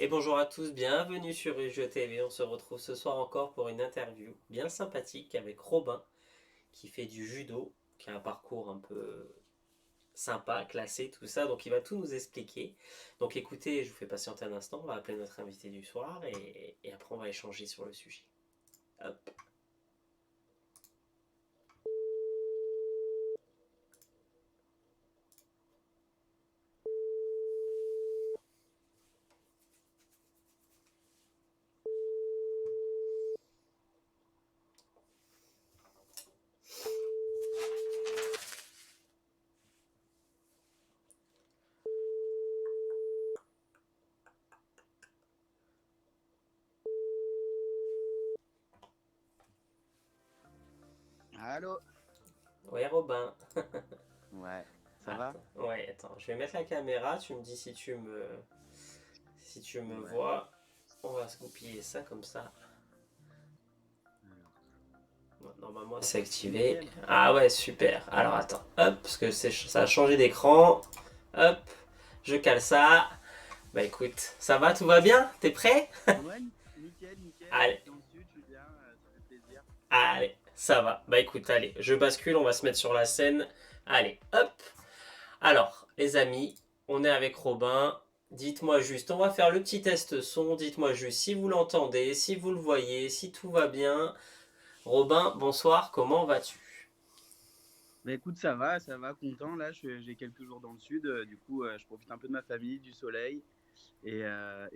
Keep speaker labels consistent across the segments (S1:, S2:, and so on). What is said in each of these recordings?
S1: Et bonjour à tous, bienvenue sur UJE TV. On se retrouve ce soir encore pour une interview bien sympathique avec Robin qui fait du judo, qui a un parcours un peu sympa, classé, tout ça. Donc il va tout nous expliquer. Donc écoutez, je vous fais patienter un instant, on va appeler notre invité du soir et après on va échanger sur le sujet. Hop.
S2: Allô?
S1: Ouais Robin.
S2: Ouais, ça va?
S1: Attends, ouais, attends, je vais mettre la caméra, tu me dis si tu me
S2: Ouais.
S1: vois. On va se goupiller ça comme ça.
S2: Alors,
S1: Normalement, c'est activé.
S2: nickel.
S1: Ah ouais, super. Alors attends, hop, parce que ça a changé d'écran. Hop, je cale ça. Bah écoute, ça va, tout va bien? T'es prêt?
S2: Ouais, nickel, nickel.
S1: Allez,
S2: Je suis dans le sud, je suis bien, ça fait plaisir.
S1: allez, ça va. Bah écoute, allez, je bascule, on va se mettre sur la scène. Allez, hop. Alors, les amis, on est avec Robin. Dites-moi juste, on va faire le petit test son. Dites-moi juste si vous l'entendez, si vous le voyez, si tout va bien. Robin, bonsoir, comment vas-tu?
S2: Bah écoute, ça va, content. Là, j'ai quelques jours dans le sud, du coup, je profite un peu de ma famille, du soleil, et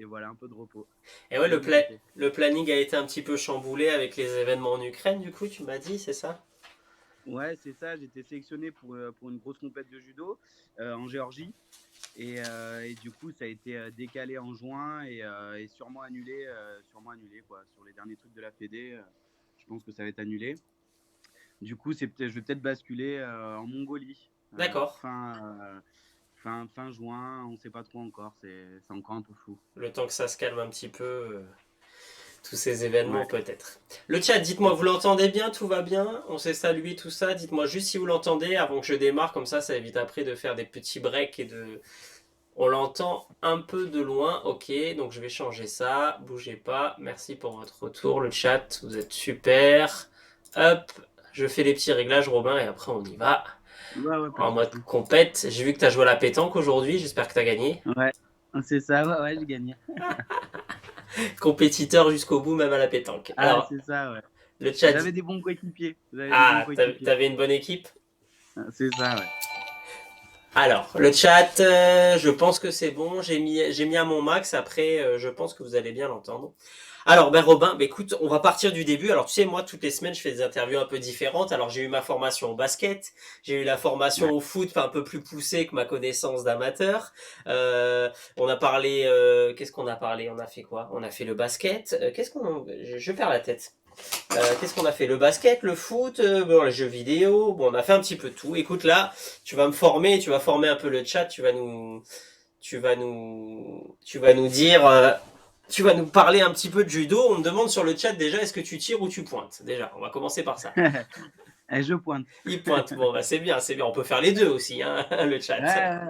S2: voilà, un peu de repos.
S1: Et ouais,
S2: Et de mon côté.
S1: le planning a été un petit peu chamboulé avec les événements en Ukraine, du coup, tu m'as dit, c'est ça?
S2: Ouais, c'est ça, j'ai été sélectionné pour une grosse compète de judo en Géorgie. Et du coup, ça a été décalé en juin et sûrement annulé quoi. Sur les derniers trucs de la Fédé, je pense que ça va être annulé. Du coup, je vais peut-être basculer en Mongolie
S1: D'accord.
S2: fin juin. On ne sait pas trop encore. C'est encore un peu flou.
S1: Le temps que ça se calme un petit peu, tous ces événements
S2: Ouais.
S1: peut-être. Le chat, dites-moi, vous l'entendez bien, tout va bien? On s'est salué, tout ça. Dites-moi juste si vous l'entendez avant que je démarre, comme ça évite après de faire des petits breaks et de... On l'entend un peu de loin, ok, donc je vais changer ça, bougez pas, merci pour votre retour, le chat, vous êtes super. Hop, je fais les petits réglages, Robin, et après on y va.
S2: Ouais, ouais, pas de
S1: En mode
S2: souci.
S1: compète. J'ai vu que tu as joué à la pétanque aujourd'hui, j'espère que tu as gagné.
S2: Ouais, c'est ça. Ouais, ouais, j'ai gagné.
S1: Compétiteur jusqu'au bout, même à la pétanque.
S2: Ah,
S1: Alors,
S2: c'est ça, ouais.
S1: le chat dit...
S2: J'avais des bons coéquipiers. J'avais des bons
S1: Ah,
S2: coéquipiers.
S1: t'avais une bonne équipe.
S2: Ah, c'est ça, ouais.
S1: Alors, le chat, je pense que c'est bon. J'ai mis à mon max. Après, je pense que vous allez bien l'entendre. Alors, ben Robin, ben écoute, on va partir du début. Alors, tu sais, moi, toutes les semaines, je fais des interviews un peu différentes. Alors, j'ai eu ma formation au basket, j'ai eu la formation
S2: Ouais.
S1: au foot, un peu plus poussée que ma connaissance d'amateur. On a parlé, qu'est-ce qu'on a parlé? On a fait quoi? On a fait le basket. Je perds la tête. Qu'est-ce qu'on a fait? Le basket, le foot, bon, les jeux vidéo. Bon, on a fait un petit peu de tout. Écoute, là, tu vas me former, tu vas former un peu le chat. Tu vas nous dire, tu vas nous parler un petit peu de judo. On me demande sur le chat déjà, est-ce que tu tires ou tu pointes? Déjà, on va commencer par ça.
S2: Eh, je pointe.
S1: Il pointe. Bon, bah c'est bien, c'est bien. On peut faire les deux aussi, hein, le chat.
S2: Ouais,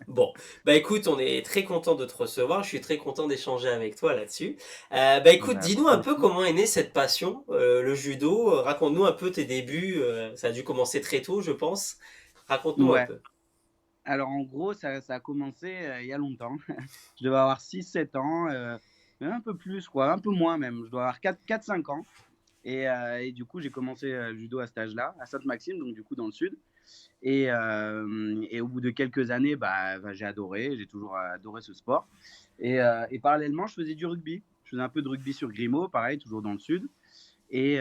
S1: Bon, bah écoute, on est très content de te recevoir. Je suis très content d'échanger avec toi là-dessus. Bah écoute,
S2: bah,
S1: dis-nous un
S2: moi
S1: peu
S2: aussi.
S1: comment est née cette passion, le judo. Raconte-nous un peu tes débuts. Ça a dû commencer très tôt, je pense. Raconte-nous un
S2: Ouais.
S1: peu.
S2: Alors en gros, ça a commencé, il y a longtemps. Je devais avoir 6 7 ans, même un peu plus quoi, un peu moins même. Je dois avoir 4 5 ans et du coup, j'ai commencé, le judo à cet âge-là, à Sainte-Maxime, donc du coup dans le sud et au bout de quelques années, j'ai adoré, j'ai toujours adoré ce sport et parallèlement, je faisais du rugby. Je faisais un peu de rugby sur Grimaud, pareil, toujours dans le sud et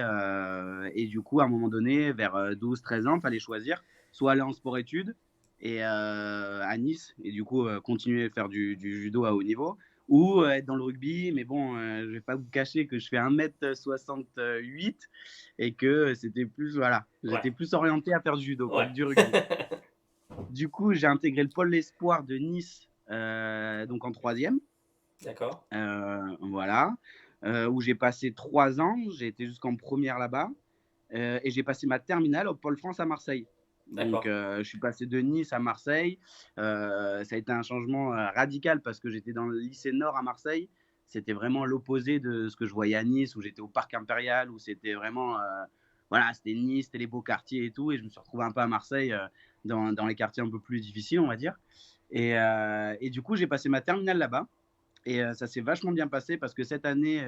S2: du coup, à un moment donné, vers 12 13 ans, il fallait choisir, soit aller en sport-études à Nice et du coup, continuer à faire du judo à haut niveau ou être dans le rugby. Mais bon, je vais pas vous cacher que je fais 1,68 m et que c'était plus voilà,
S1: Ouais.
S2: j'étais plus orienté à faire du judo quoi,
S1: Ouais.
S2: que du rugby. Du coup, j'ai intégré le pôle espoir de Nice, donc en troisième,
S1: D'accord.
S2: voilà, où j'ai passé 3 ans. J'ai été jusqu'en première là-bas et j'ai passé ma terminale au pôle France à Marseille. Donc,
S1: D'accord.
S2: je suis passé de Nice à Marseille. Ça a été un changement radical parce que j'étais dans le lycée Nord à Marseille. C'était vraiment l'opposé de ce que je voyais à Nice, où j'étais au Parc Impérial, où c'était vraiment, voilà, c'était Nice, c'était les beaux quartiers et tout. Et je me suis retrouvé un peu à Marseille, dans les quartiers un peu plus difficiles, on va dire. Et du coup, j'ai passé ma terminale là-bas. Et ça s'est vachement bien passé parce que cette année,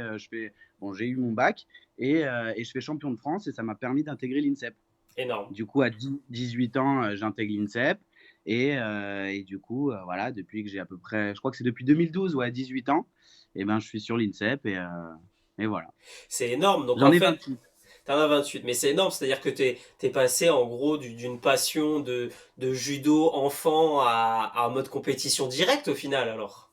S2: bon, j'ai eu mon bac et je fais champion de France et ça m'a permis d'intégrer l'INSEP.
S1: Énorme.
S2: Du coup, à 18 ans, j'intègre l'INSEP et du coup, voilà, depuis que j'ai à peu près je crois que c'est depuis 2012, ouais, 18 ans et ben, je suis sur l'INSEP et voilà.
S1: C'est énorme. Donc
S2: J'en
S1: en
S2: ai
S1: fait,
S2: 28.
S1: t'en as 28, mais c'est énorme. C'est-à-dire que t'es passé en gros d'une passion de judo enfant à un mode compétition directe au final alors.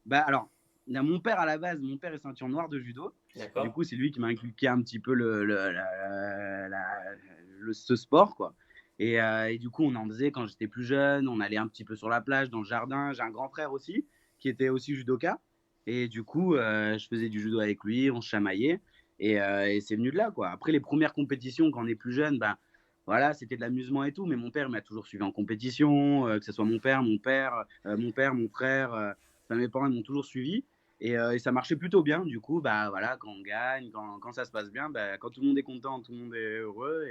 S2: Bah, alors, il y a mon père à la base, mon père est ceinture noire de judo. Du
S1: D'accord?
S2: coup, c'est lui qui m'a inculqué un petit peu ce sport, quoi. Et du coup, on en faisait quand j'étais plus jeune. On allait un petit peu sur la plage, dans le jardin. J'ai un grand frère aussi, qui était aussi judoka. Et du coup, je faisais du judo avec lui, on se chamaillait. Et c'est venu de là, quoi. Après, les premières compétitions, quand on est plus jeune, ben, voilà, c'était de l'amusement et tout. Mais mon père m'a toujours suivi en compétition, que ce soit mon père, mon frère. Enfin, mes parents ils m'ont toujours suivi et ça marchait plutôt bien. Du coup, bah voilà, quand on gagne, quand ça se passe bien, bah, quand tout le monde est content, tout le monde est heureux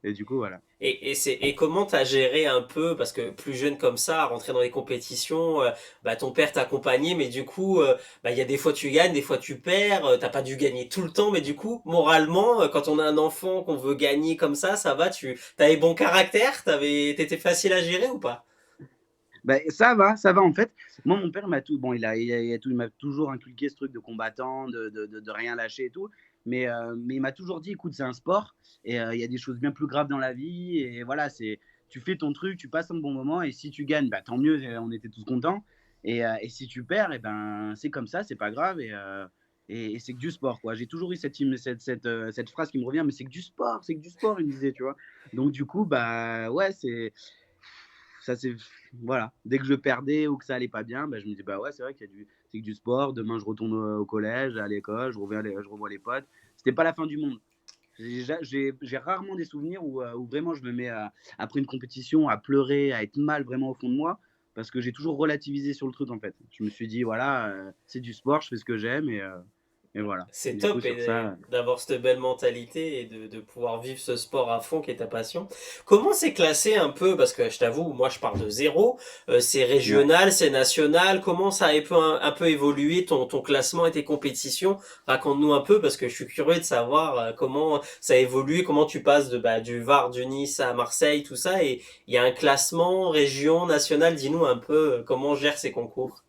S2: et du coup, voilà.
S1: Et comment t'as géré un peu, parce que plus jeune comme ça, rentrer dans les compétitions, bah ton père t'accompagnait, mais du coup, bah il y a des fois tu gagnes, des fois tu perds, t'as pas dû gagner tout le temps, mais du coup, moralement, quand on a un enfant qu'on veut gagner comme ça va, t'avais bon caractère, t'étais facile à gérer ou pas?
S2: Bah, ça va en fait. Moi, mon père m'a tout, bon, il m'a toujours inculqué ce truc de combattant, de rien lâcher et tout. Mais il m'a toujours dit, écoute, c'est un sport et il y a des choses bien plus graves dans la vie. Et voilà, tu fais ton truc, tu passes un bon moment et si tu gagnes, bah, tant mieux, on était tous contents. Et si tu perds, et ben, c'est comme ça, c'est pas grave. Et c'est que du sport, quoi. J'ai toujours eu cette phrase qui me revient, mais c'est que du sport, il me disait, tu vois. Donc, du coup, bah ouais, ça c'est voilà, dès que je perdais ou que ça allait pas bien, bah, je me dis bah ouais, c'est vrai qu'il y a c'est que du sport. Demain, je retourne au collège, à l'école, je revois les potes. C'était pas la fin du monde. J'ai rarement des souvenirs où vraiment je me mets après une compétition à pleurer, à être mal vraiment au fond de moi, parce que j'ai toujours relativisé sur le truc en fait. Je me suis dit voilà, c'est du sport, je fais ce que j'aime et voilà.
S1: C'est
S2: Du coup
S1: top
S2: sur ça,
S1: d'avoir cette belle mentalité et de pouvoir vivre ce sport à fond qui est ta passion. Comment c'est classé un peu? Parce que je t'avoue, moi je pars de zéro. C'est
S2: ouais.
S1: régional, c'est national. Comment ça a un peu évolué ton classement et tes compétitions? Raconte-nous un peu parce que je suis curieux de savoir comment ça a évolué, comment tu passes du Var, du Nice à Marseille, tout ça. Et il y a un classement région, national. Dis-nous un peu comment on gère ces concours.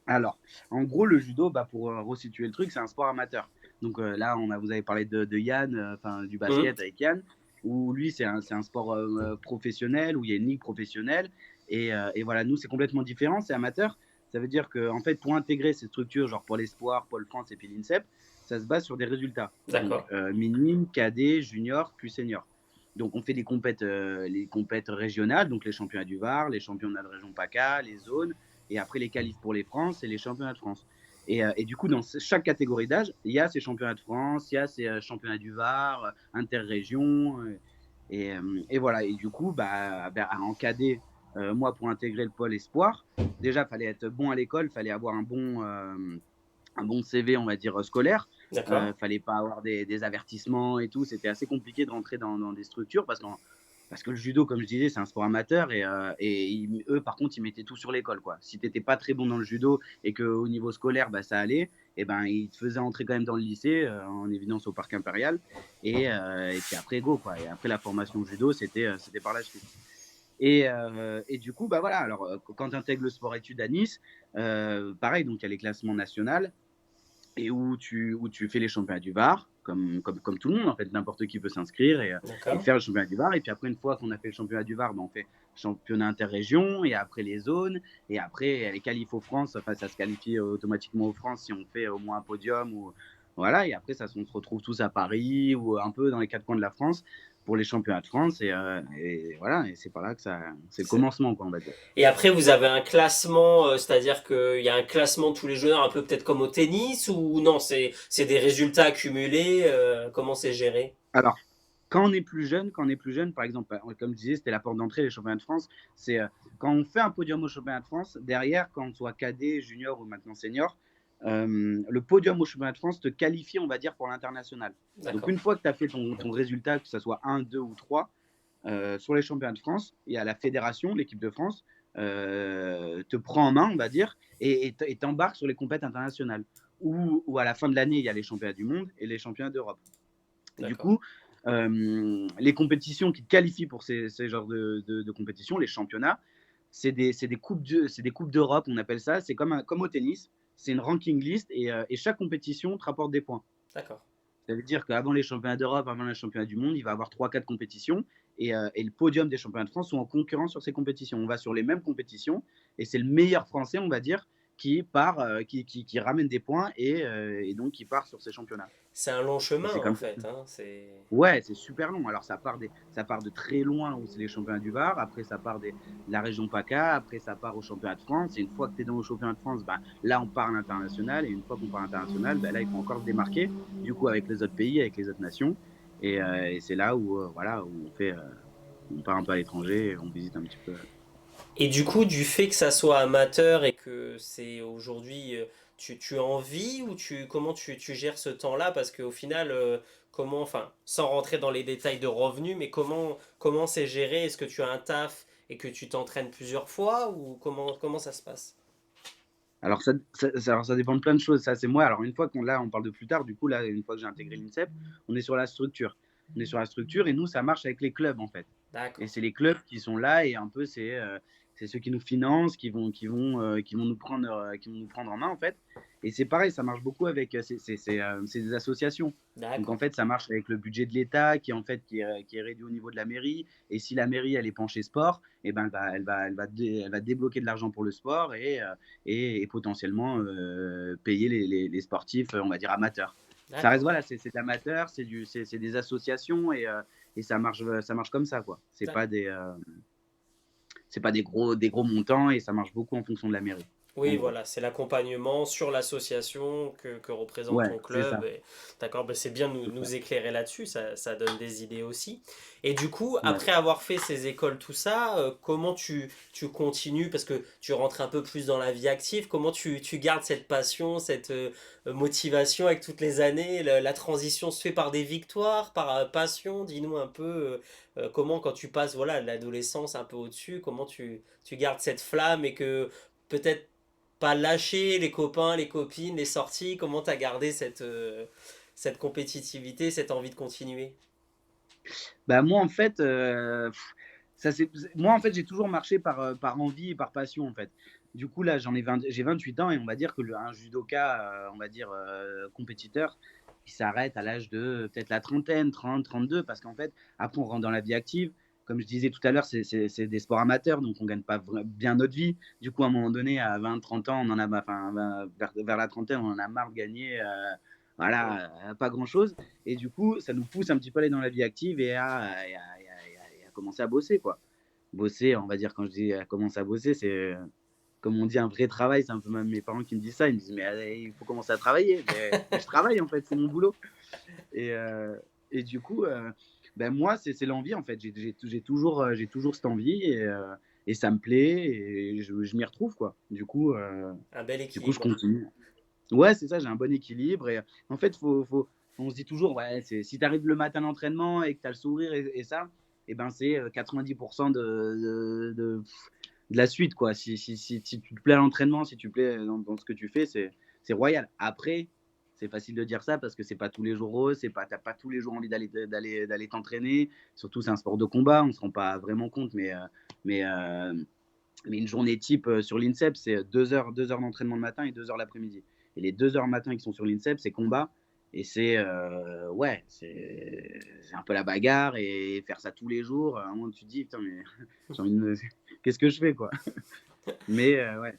S2: Alors, en gros, le judo, bah, pour resituer le truc, c'est un sport amateur. Donc là, vous avez parlé de Yann, enfin du
S1: Hum,
S2: basket avec Yann, où lui, c'est un sport professionnel, où il y a une ligue professionnelle. Et voilà, nous, c'est complètement différent, c'est amateur. Ça veut dire que, en fait, pour intégrer ces structures, genre Pôle Espoir, Pôle France et puis l'INSEP, ça se base sur des résultats. Donc,
S1: d'accord,
S2: minime, cadet, junior, puis senior. Donc, on fait les compètes régionales, donc les championnats du Var, les championnats de région PACA, les zones, et après les qualifs pour les France et les championnats de France. Et du coup, dans chaque catégorie d'âge, il y a ces championnats de France, il y a ces championnats du Var, interrégion. Et voilà. Et du coup, en cadet, moi, pour intégrer le pôle espoir, déjà, il fallait être bon à l'école, il fallait avoir un bon CV, on va dire, scolaire.
S1: d'accord.
S2: Fallait pas avoir des avertissements et tout. C'était assez compliqué de rentrer dans des structures parce que le judo, comme je disais, c'est un sport amateur et eux, par contre, ils mettaient tout sur l'école, quoi. Si t'étais pas très bon dans le judo et qu'au niveau scolaire, bah, ça allait, et ben, ils te faisaient entrer quand même dans le lycée, en évidence au Parc Impérial. Et puis après, go, quoi. Et après, la formation judo, c'était par la suite. Et du coup, bah voilà, alors quand tu intègres le sport-études à Nice, pareil, donc il y a les classements nationaux et où tu fais les championnats du Var, comme tout le monde, en fait, n'importe qui peut s'inscrire et
S1: D'accord.
S2: faire le championnat du Var. Et puis après, une fois qu'on a fait le championnat du Var, ben, on fait championnat interrégion, et après les zones, et après les qualifs aux France, enfin, ça se qualifie automatiquement aux France si on fait au moins un podium. Voilà, et après, on se retrouve tous à Paris ou un peu dans les quatre coins de la France pour les championnats de France. Et voilà, et c'est par là que c'est le commencement, quoi, on va dire.
S1: Et après, vous avez un classement, c'est-à-dire qu'il y a un classement de tous les joueurs, un peu peut-être comme au tennis, ou non, c'est des résultats accumulés, comment c'est géré?
S2: quand on est plus jeune, par exemple, comme je disais, c'était la porte d'entrée, les championnats de France. C'est quand on fait un podium au championnat de France, derrière, quand on soit cadet, junior ou maintenant senior, le podium au championnat de France te qualifie, on va dire, pour l'international. Donc,
S1: D'accord.
S2: une fois que tu as fait ton résultat, que ce soit un, 2 ou 3, sur les championnats de France, il y a la fédération, l'équipe de France, te prend en main, on va dire, et t'embarque sur les compétitions internationales. Ou à la fin de l'année, il y a les championnats du monde et les championnats d'Europe. Du
S1: D'accord.
S2: coup, les compétitions qui te qualifient pour ces genres de compétitions, les championnats, c'est des coupes d'Europe, on appelle ça. C'est comme au tennis, c'est une ranking list et chaque compétition te rapporte des points.
S1: D'accord.
S2: Ça veut dire qu'avant les championnats d'Europe, avant les championnats du monde, il va y avoir 3-4 compétitions et le podium des championnats de France sont en concurrence sur ces compétitions. On va sur les mêmes compétitions et c'est le meilleur français, on va dire, qui part, qui ramène des points et donc qui part sur ces championnats.
S1: C'est un long
S2: Et
S1: chemin
S2: c'est
S1: en
S2: comme ça.
S1: fait, hein. C'est
S2: Ouais, c'est super long. Alors, ça part de très loin où c'est les championnats du Var. Après, ça part de la région PACA. Après, ça part au championnat de France. Et une fois que tu es dans le championnat de France, bah, là, on part à l'international. Et une fois qu'on part à l'international, bah, là, il faut encore se démarquer, du coup, avec les autres pays, avec les autres nations. Et c'est là où, voilà, où on part un peu à l'étranger et on visite un petit peu.
S1: Et du coup, du fait que ça soit amateur et que c'est aujourd'hui, tu en vis ou comment tu gères ce temps-là? Parce qu'au final, comment, enfin, sans rentrer dans les détails de revenus, mais comment c'est géré? Est-ce que tu as un taf et que tu t'entraînes plusieurs fois ou comment ça se passe?
S2: Alors ça dépend de plein de choses. Ça, c'est moi. Alors une fois on parle de plus tard, du coup, là, une fois que j'ai intégré l'INSEP, on est sur la structure. On est sur la structure et nous, ça marche avec les clubs, en fait. Et
S1: D'accord.
S2: c'est les clubs qui sont là et un peu, c'est ceux qui nous financent, qui vont nous prendre en main, en fait. Et c'est pareil, ça marche beaucoup avec, c'est des associations. Donc en
S1: D'accord.
S2: fait, ça marche avec le budget de l'État qui, en fait, qui est réduit au niveau de la mairie. Et si la mairie, elle est penchée sport, et ben, elle va débloquer de l'argent pour le sport et potentiellement payer les sportifs, on va dire amateurs. Ça reste,
S1: D'accord.
S2: voilà, c'est amateur, c'est des associations et ça marche comme ça, quoi. C'est pas des gros montants et ça marche beaucoup en fonction de la mairie, en
S1: Oui,
S2: gros.
S1: voilà, c'est l'accompagnement sur l'association que représente
S2: Ouais,
S1: ton
S2: c'est
S1: club.
S2: ça.
S1: D'accord, ben c'est bien de
S2: C'est ça.
S1: nous éclairer là-dessus, ça donne des idées aussi. Et du coup,
S2: Ouais.
S1: après avoir fait ces écoles, tout ça, comment tu continues, parce que tu rentres un peu plus dans la vie active, comment tu gardes cette passion, cette motivation avec toutes les années, la transition se fait par des victoires, par passion, dis-nous un peu comment quand tu passes voilà, de l'adolescence un peu au-dessus, comment tu gardes cette flamme et que peut-être pas lâcher les copains, les copines, les sorties? Comment t'as gardé cette compétitivité, cette envie de continuer?
S2: Bah, moi, en fait, moi, en fait, j'ai toujours marché par envie et par passion, en fait. Du coup, là, j'ai 28 ans et on va dire que un judoka, on va dire, compétiteur, il s'arrête à l'âge de peut-être la trentaine, 30, 32, parce qu'en fait, après, on rentre dans la vie active. Comme je disais tout à l'heure, c'est des sports amateurs, donc on gagne pas bien notre vie. Du coup, à un moment donné, à 20, 30 ans, on en a, enfin, vers la trentaine, on en a marre de gagner,
S1: Oui.
S2: voilà, pas grand-chose. Et du coup, ça nous pousse un petit peu à aller dans la vie active et à commencer à bosser, quoi. Bosser, on va dire, quand je dis commencer à bosser, c'est, comme on dit, un vrai travail. C'est un peu même mes parents qui me disent ça. Ils me disent, mais il faut commencer à travailler. Mais je travaille, en fait, c'est mon boulot. Et, euh, et du coup, ben moi, c'est l'envie, en fait. J'ai toujours cette envie et ça me plaît et je m'y retrouve, quoi.
S1: Un bel
S2: Du coup, je
S1: équilibre.
S2: continue. Ouais, c'est ça, j'ai un bon équilibre et en fait, on se dit toujours, ouais, si tu arrives le matin à l'entraînement et que tu as le sourire et ça, et ben c'est 90% de la suite, quoi. Si tu te plais à l'entraînement, si tu te plais dans ce que tu fais, c'est royal. Après, c'est facile de dire ça parce que c'est pas tous les jours rose, t'as pas tous les jours envie d'aller t'entraîner. Surtout, c'est un sport de combat, on se rend pas vraiment compte, mais, euh, mais une journée type sur l'INSEP, c'est 2 heures d'entraînement le matin et 2 heures l'après-midi. Et les 2 heures matin qui sont sur l'INSEP, c'est combat. Et ouais, c'est un peu la bagarre et faire ça tous les jours. À un moment, tu te dis, putain, mais j'ai envie de qu'est-ce que je fais, quoi. Mais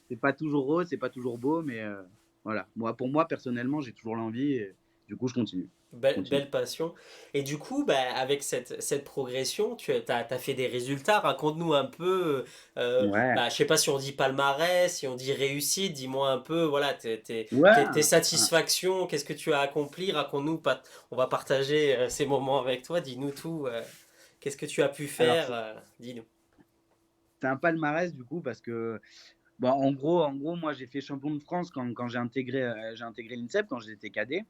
S2: c'est pas toujours rose, c'est pas toujours beau, mais voilà. Moi, pour moi, personnellement, j'ai toujours l'envie. Et du coup, je continue. Je
S1: Belle,
S2: continue.
S1: belle passion. Et du coup, bah, avec cette progression, tu as fait des résultats. Raconte-nous un peu,
S2: Ouais.
S1: bah, je sais pas si on dit palmarès, si on dit réussite, dis-moi un peu, voilà,
S2: Ouais.
S1: tes satisfactions, qu'est-ce que tu as accompli, raconte-nous, on va partager ces moments avec toi, dis-nous tout, qu'est-ce que tu as pu
S2: Alors,
S1: faire, dis-nous.
S2: c'est un palmarès du coup parce que bon, en gros, moi j'ai fait champion de France quand j'ai intégré l'INSEP quand j'étais cadet.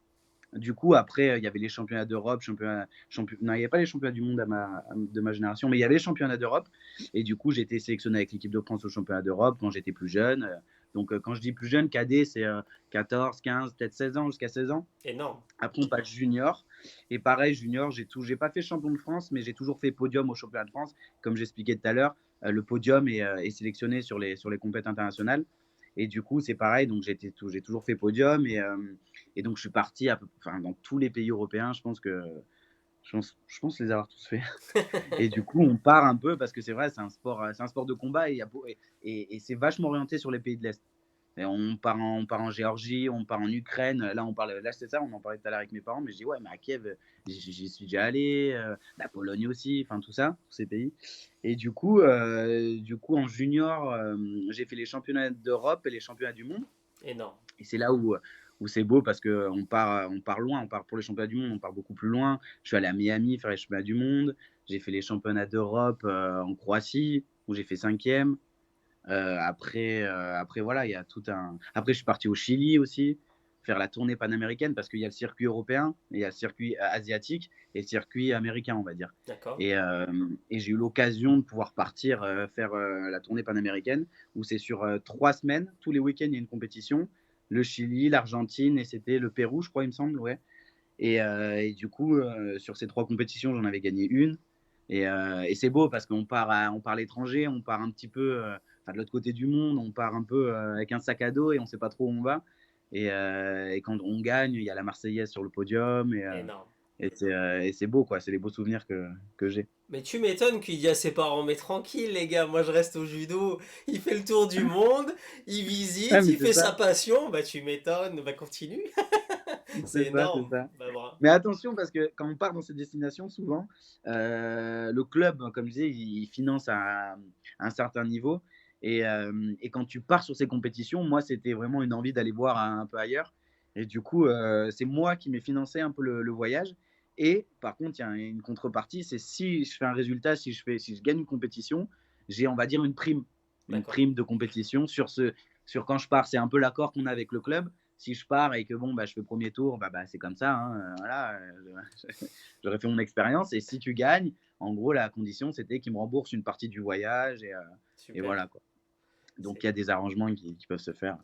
S2: Du coup, après, il y avait les championnats d'Europe, non, il n'y avait pas les championnats du monde de ma génération, mais il y avait les championnats d'Europe. Et du coup, j'ai été sélectionné avec l'équipe de France au championnat d'Europe quand j'étais plus jeune. Donc, quand je dis plus jeune, cadet, c'est 14, 15, peut-être 16 ans, jusqu'à 16 ans.
S1: Énorme.
S2: Après, on passe junior. Et pareil, junior, j'ai pas fait champion de France, mais j'ai toujours fait podium au championnat de France. Comme j'expliquais tout à l'heure, le podium est sélectionné sur les compétitions internationales. Et du coup, c'est pareil. Donc, j'ai toujours fait podium. Et donc, je suis parti enfin, dans tous les pays européens. Je pense les avoir tous fait. Et du coup, on part un peu parce que c'est vrai, c'est un sport de combat et c'est vachement orienté sur les pays de l'Est. Et on part en Géorgie, on part en Ukraine. Là c'est ça, on en parlait tout à l'heure avec mes parents, mais je dis ouais, mais à Kiev, j'y suis déjà allé, la Pologne aussi, enfin tout ça, tous ces pays. Et du coup en junior, j'ai fait les championnats d'Europe et les championnats du monde.
S1: Énorme.
S2: Et c'est là où c'est beau parce on part loin, on part pour les championnats du monde, on part beaucoup plus loin. Je suis allé à Miami faire les championnats du monde. J'ai fait les championnats d'Europe en Croatie, où j'ai fait cinquième. Après, voilà, il y a tout un. Après, je suis parti au Chili aussi, faire la tournée panaméricaine parce qu'il y a le circuit européen, il y a le circuit asiatique et le circuit américain, on va dire.
S1: D'accord.
S2: Et j'ai eu l'occasion de pouvoir partir faire la tournée panaméricaine où c'est sur 3 semaines. Tous les week-ends, il y a une compétition. Le Chili, l'Argentine et c'était le Pérou, je crois, il me semble, ouais. Et du coup, sur ces 3 compétitions, j'en avais gagné une. Et c'est beau parce on part à l'étranger, on part un petit peu enfin, de l'autre côté du monde, on part un peu avec un sac à dos et on ne sait pas trop où on va. Et quand on gagne, il y a la Marseillaise sur le podium
S1: Énorme.
S2: et c'est beau, quoi. C'est les beaux souvenirs que j'ai.
S1: Mais tu m'étonnes qu'il dit à ses parents, mais tranquille les gars, moi je reste au judo. Il fait le tour du monde, il
S2: Ah,
S1: visite,
S2: mais
S1: il fait sa passion. Bah tu m'étonnes, bah continue. C'est
S2: c'est
S1: énorme.
S2: ça.
S1: Bah bravo.
S2: Mais attention, parce que quand on part dans ces destinations, souvent, le club, comme je disais, il finance à un certain niveau. Et quand tu pars sur ces compétitions, moi, c'était vraiment une envie d'aller voir un peu ailleurs. Et du coup, c'est moi qui m'ai financé un peu le voyage. Et par contre, il y a une contrepartie, c'est si je fais un résultat, si je gagne une compétition, j'ai, on va dire, une
S1: D'accord.
S2: prime de compétition sur quand je pars. C'est un peu l'accord qu'on a avec le club. Si je pars et que bon, bah, je fais premier tour, c'est comme ça. Hein, voilà, j'aurais fait mon expérience. Et si tu gagnes, en gros, la condition, c'était qu'ils me remboursent une partie du voyage. Et
S1: Super.
S2: voilà, quoi. Donc,
S1: C'est-
S2: il y a des arrangements qui peuvent se faire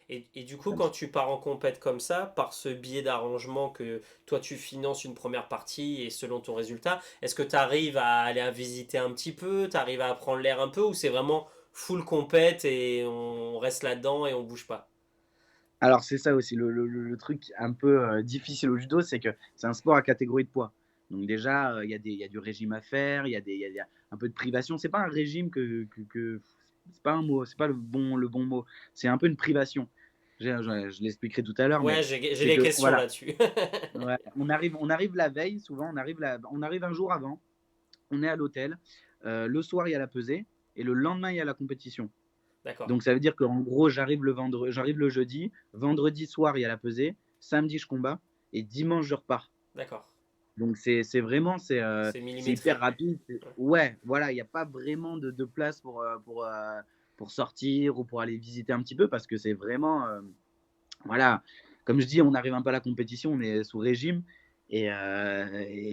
S1: Et du coup,
S2: comme
S1: quand
S2: ça.
S1: tu pars en compète comme ça, par ce biais d'arrangement que toi tu finances une première partie et selon ton résultat, est-ce que tu arrives à aller à visiter un petit peu, tu arrives à prendre l'air un peu ou c'est vraiment full compète et on reste là-dedans et on bouge pas?
S2: Alors, c'est ça aussi, le truc un peu difficile au judo, c'est que c'est un sport à catégorie de poids. Donc, déjà, il y a du régime à faire, il y a un peu de privation. C'est pas un régime c'est pas un mot, c'est pas le bon mot. C'est un peu une privation. Je l'expliquerai tout à l'heure, mais
S1: Ouais, j'ai
S2: c'est
S1: des
S2: que,
S1: questions
S2: voilà,
S1: là-dessus.
S2: ouais, on arrive la veille, souvent, on arrive un jour avant, on est à l'hôtel. Le soir, il y a la pesée, et le lendemain, il y a la compétition.
S1: D'accord,
S2: Donc ça veut dire qu'en gros, j'arrive le jeudi, vendredi soir, il y a la pesée, samedi, je combats, et dimanche, je repars.
S1: d'accord.
S2: Donc vraiment,
S1: C'est
S2: c'est hyper
S1: millimétré.
S2: rapide.
S1: Ouais,
S2: Ouais, voilà, il n'y a pas vraiment de place pour sortir ou pour aller visiter un petit peu parce que c'est vraiment, voilà, comme je dis, on arrive un peu à la compétition, on est sous régime. Et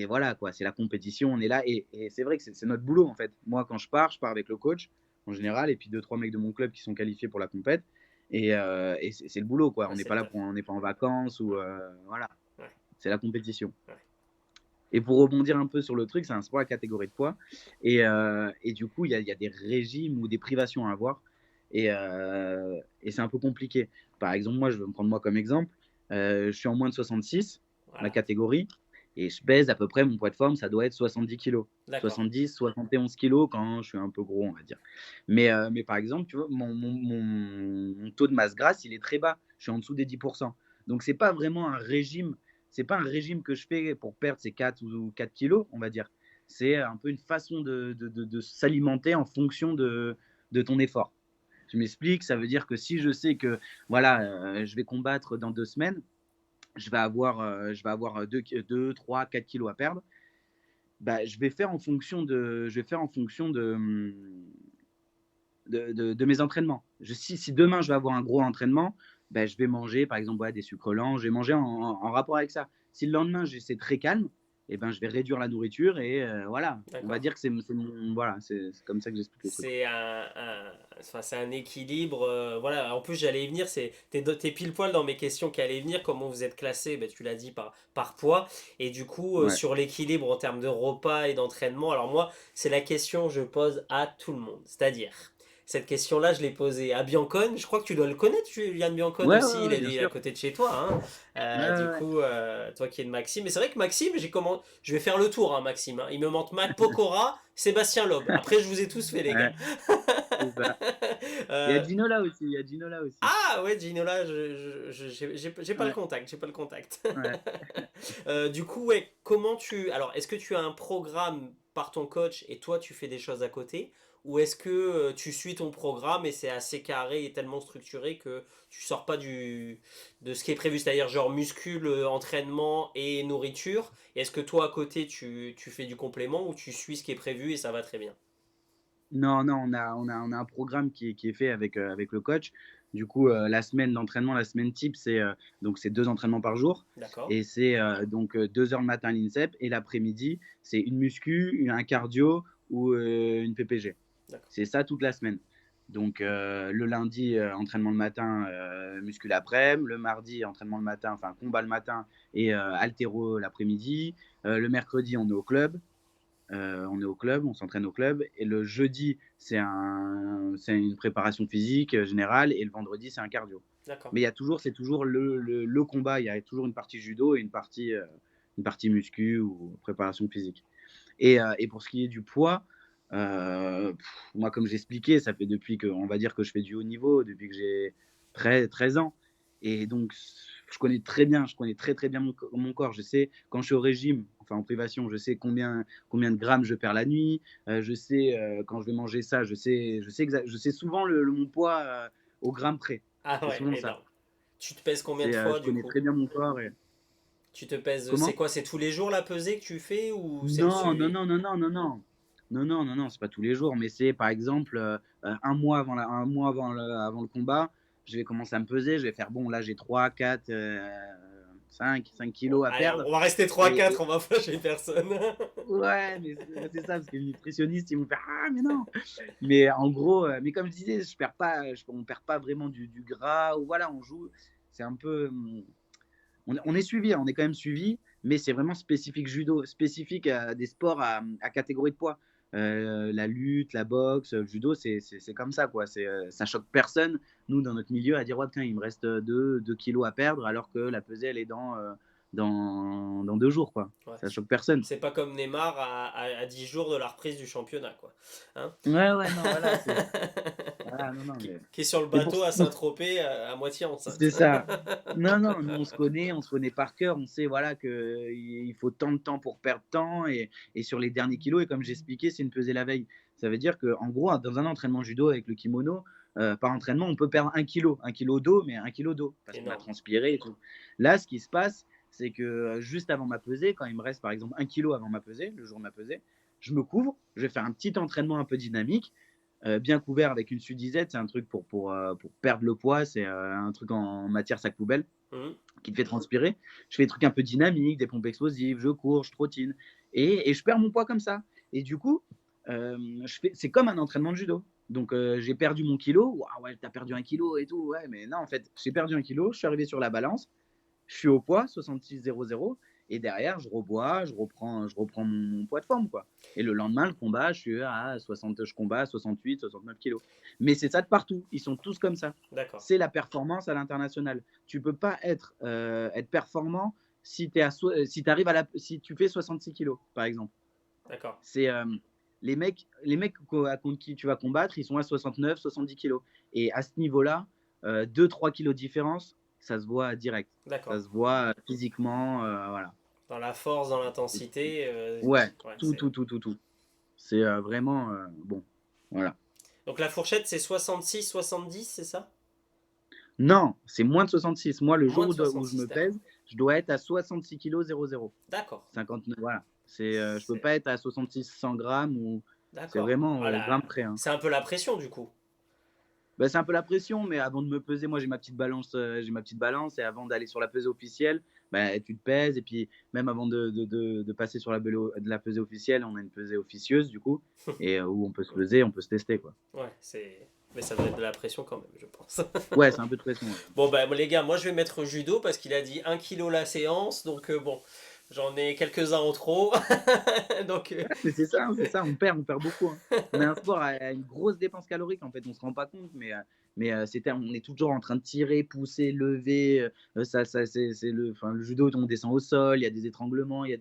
S2: voilà, quoi, c'est la compétition, on est là. Et c'est vrai que c'est notre boulot, en fait. Moi, quand je pars avec le coach, en général, et puis deux, trois mecs de mon club qui sont qualifiés pour la compète. Et c'est le boulot, quoi.
S1: ouais,
S2: On n'est
S1: c'est
S2: pas
S1: le
S2: là
S1: taf.
S2: on n'est pas en vacances ou
S1: Ouais,
S2: voilà,
S1: ouais,
S2: c'est la compétition.
S1: ouais.
S2: Et pour rebondir un peu sur le truc, c'est un sport à catégorie de poids. Et du coup, il y a des régimes ou des privations à avoir. Et c'est un peu compliqué. Par exemple, moi, je vais me prendre moi comme exemple. Je suis en moins de 66, ma
S1: Voilà.
S2: catégorie. Et je pèse à peu près, mon poids de forme, ça doit être 70 kilos.
S1: D'accord,
S2: 70, 71 kilos quand je suis un peu gros, on va dire. Mais par exemple, tu vois, mon taux de masse grasse, il est très bas. Je suis en dessous des 10%. Donc, c'est pas vraiment un régime c'est pas un régime que je fais pour perdre ces 4 ou 4 kilos, on va dire. C'est un peu une façon de s'alimenter en fonction de ton effort. Je m'explique, ça veut dire que si je sais que voilà, je vais combattre dans 2 semaines, je vais avoir 2, 3, 4 kilos à perdre. Bah, je vais faire en fonction de mes entraînements. Si demain je vais avoir un gros entraînement, ben, je vais manger par exemple des sucres lents, je vais manger en rapport avec ça. Si le lendemain c'est très calme, et ben, je vais réduire la nourriture et voilà. On va
S1: D'accord.
S2: dire que voilà, c'est comme ça que j'explique le truc.
S1: C'est enfin, c'est un équilibre. Voilà. En plus, j'allais y venir. T'es pile poil dans mes questions qui allaient venir. Comment vous êtes classé? Ben, tu l'as dit par poids. Et du coup,
S2: Ouais.
S1: sur l'équilibre en termes de repas et d'entraînement. Alors moi, c'est la question que je pose à tout le monde. C'est-à-dire, cette question-là, je l'ai posée à Biancone. Je crois que tu dois le connaître, Yann Biancone
S2: Ouais, ouais,
S1: aussi.
S2: ouais,
S1: Il
S2: bien
S1: est à
S2: sûr.
S1: côté de chez toi, hein.
S2: Ouais, ouais,
S1: Du
S2: ouais.
S1: coup, toi qui es de Maxime. Mais c'est vrai que Maxime, je vais faire le tour, hein, Maxime, hein. Il me manque Matt Pokora, Sébastien Loeb. Après, je vous ai tous fait, les gars.
S2: Ouais, c'est ça. Il y a
S1: Euh,
S2: Ginola aussi, il y a Ginola aussi.
S1: ah ouais, Ginola, j'ai pas le
S2: Ouais,
S1: contact, j'ai pas le contact.
S2: ouais.
S1: Du coup, ouais, comment tu... Alors, est-ce que tu as un programme par ton coach et toi, tu fais des choses à côté? Ou est-ce que tu suis ton programme et c'est assez carré et tellement structuré que tu sors pas de ce qui est prévu, c'est-à-dire genre muscule, entraînement et nourriture? Et est-ce que toi, à côté, tu fais du complément ou tu suis ce qui est prévu et ça va très bien?
S2: Non, non, on a un programme qui est fait avec le coach. Du coup, la semaine d'entraînement, la semaine type, c'est 2 entraînements par jour
S1: D'accord,
S2: et c'est, 2 heures le matin à l'INSEP et l'après-midi, c'est une muscu, un cardio ou, une PPG.
S1: d'accord,
S2: C'est ça toute la semaine. Donc, le lundi, entraînement le matin, muscu l'après-midi. Le mardi, entraînement le matin, enfin combat le matin et haltéro l'après-midi. Le mercredi, on est au club, on s'entraîne au club. Et le jeudi, c'est une préparation physique générale. Et le vendredi, c'est un cardio.
S1: d'accord.
S2: Mais c'est toujours le combat. Il y a toujours une partie judo et une partie muscu ou préparation physique. Et pour ce qui est du poids, moi, comme j'expliquais, ça fait depuis que, on va dire que je fais du haut niveau, depuis que j'ai 13 ans. Et donc, je connais très très bien mon corps. Je sais quand je suis au régime, enfin en privation, je sais combien de grammes je perds la nuit. Je sais quand je vais manger ça, je sais souvent mon poids au gramme près.
S1: Ah
S2: C'est
S1: ouais,
S2: souvent ça.
S1: énorme. Tu te pèses combien de fois
S2: Je
S1: du
S2: connais
S1: coup?
S2: très bien mon corps.
S1: Tu te pèses, c'est
S2: Comment?
S1: quoi? C'est tous les jours la pesée que tu fais ou c'est le
S2: Non, non,
S1: suivi?
S2: non, non, non, non, non. Non, non, non, non, c'est pas tous les jours, mais c'est par exemple un mois avant le combat, je vais commencer à me peser, je vais faire bon, là j'ai 3, 4, 5
S1: Bon,
S2: kilos à
S1: allez,
S2: perdre.
S1: on va rester trois quatre,
S2: Et
S1: on va fâcher personne.
S2: ouais, mais c'est ça, parce que les nutritionnistes ils vont faire ah, mais non. Mais en gros, mais comme je disais, on perd pas vraiment du gras, ou voilà, on joue. C'est un peu. On est suivi, hein, on est quand même suivi, mais c'est vraiment spécifique judo, spécifique à des sports à catégorie de poids. La lutte, la boxe, le judo, c'est comme ça, quoi. Ça choque personne, nous, dans notre milieu, à dire, ouais, putain, il me reste 2 kilos à perdre, alors que la pesée, elle est dans 2 jours, quoi.
S1: Ouais,
S2: Ça choque personne.
S1: c'est pas comme Neymar à 10 jours de la reprise du championnat, quoi. Hein?
S2: Ouais, ouais, non, voilà, voilà, non, non, mais
S1: Qui est sur le
S2: c'est pour
S1: bateau à Saint-Tropez à moitié
S2: c'est
S1: enceinte.
S2: ça. Non, non, nous on se connaît par cœur, on sait voilà que il faut tant de temps pour perdre tant et sur les derniers kilos et comme j'expliquais, c'est une pesée la veille. Ça veut dire que en gros, dans un entraînement judo avec le kimono, par entraînement, on peut perdre un kilo d'eau, mais un kilo d'eau parce qu'on a
S1: Énorme.
S2: transpiré et tout. Là, ce qui se passe, c'est que juste avant ma pesée, quand il me reste par exemple un kilo avant ma pesée, le jour de ma pesée, je me couvre, je vais faire un petit entraînement un peu dynamique bien couvert avec une sudisette, c'est un truc pour perdre le poids, c'est un truc en matière sac poubelle
S1: Mhm.
S2: qui te fait transpirer. Je fais des trucs un peu dynamiques, des pompes explosives, je cours, je trottine et je perds mon poids comme ça. Et du coup, c'est comme un entraînement de judo. Donc j'ai perdu mon kilo, waouh ouais, t'as perdu un kilo et tout, ouais, mais non, en fait, j'ai perdu un kilo, je suis arrivé sur la balance, je suis au poids, 66,00. Et derrière, je reprends mon poids de forme, quoi. Et le lendemain, le combat, je suis à 60, je combats à 68, 69 kilos. Mais c'est ça de partout. Ils sont tous comme ça.
S1: D'accord,
S2: C'est la performance à l'international. Tu peux pas être performant si, si, si tu fais 66 kilos, par exemple.
S1: d'accord.
S2: C'est les mecs contre qui tu vas combattre, ils sont à 69, 70 kilos. Et à ce niveau-là, 2-3 kilos de différence, ça se voit direct. Ça
S1: D'accord.
S2: se voit physiquement, voilà.
S1: Dans la force, dans l'intensité.
S2: Ouais,
S1: Ouais,
S2: tout, tout, tout, tout, tout. C'est vraiment bon. Voilà.
S1: Donc la fourchette, c'est 66, 70, c'est ça?
S2: Non, c'est moins de 66. Moi, le jour
S1: Moins de
S2: où je
S1: 66,
S2: me
S1: d'accord.
S2: pèse, je dois être à 66 kg 00.
S1: D'accord.
S2: 59, voilà. Je peux
S1: C'est-
S2: pas être à 66 100 grammes ou c'est
S1: D'accord.
S2: vraiment au
S1: Voilà.
S2: gramme près, hein.
S1: C'est un peu la pression du coup.
S2: Bah, c'est un peu la pression, mais avant de me peser, moi j'ai ma petite balance et avant d'aller sur la pesée officielle, bah, tu te pèses et puis même avant de passer sur de la pesée officielle, on a une pesée officieuse du coup et où on peut se peser, on peut se tester quoi.
S1: Ouais, c'est. Mais ça doit être de la pression quand même, je pense.
S2: Ouais, c'est un peu de pression. Ouais.
S1: Bon, bah, les gars, moi je vais mettre judo parce qu'il a dit 1 kilo la séance. Donc, bon, j'en ai quelques-uns en trop. Donc,
S2: Ouais, mais c'est ça, on perd beaucoup, hein. On a un sport à une grosse dépense calorique en fait, on se rend pas compte, mais on est toujours en train de tirer, pousser, lever. C'est enfin, le judo, on descend au sol, il y a des étranglements, il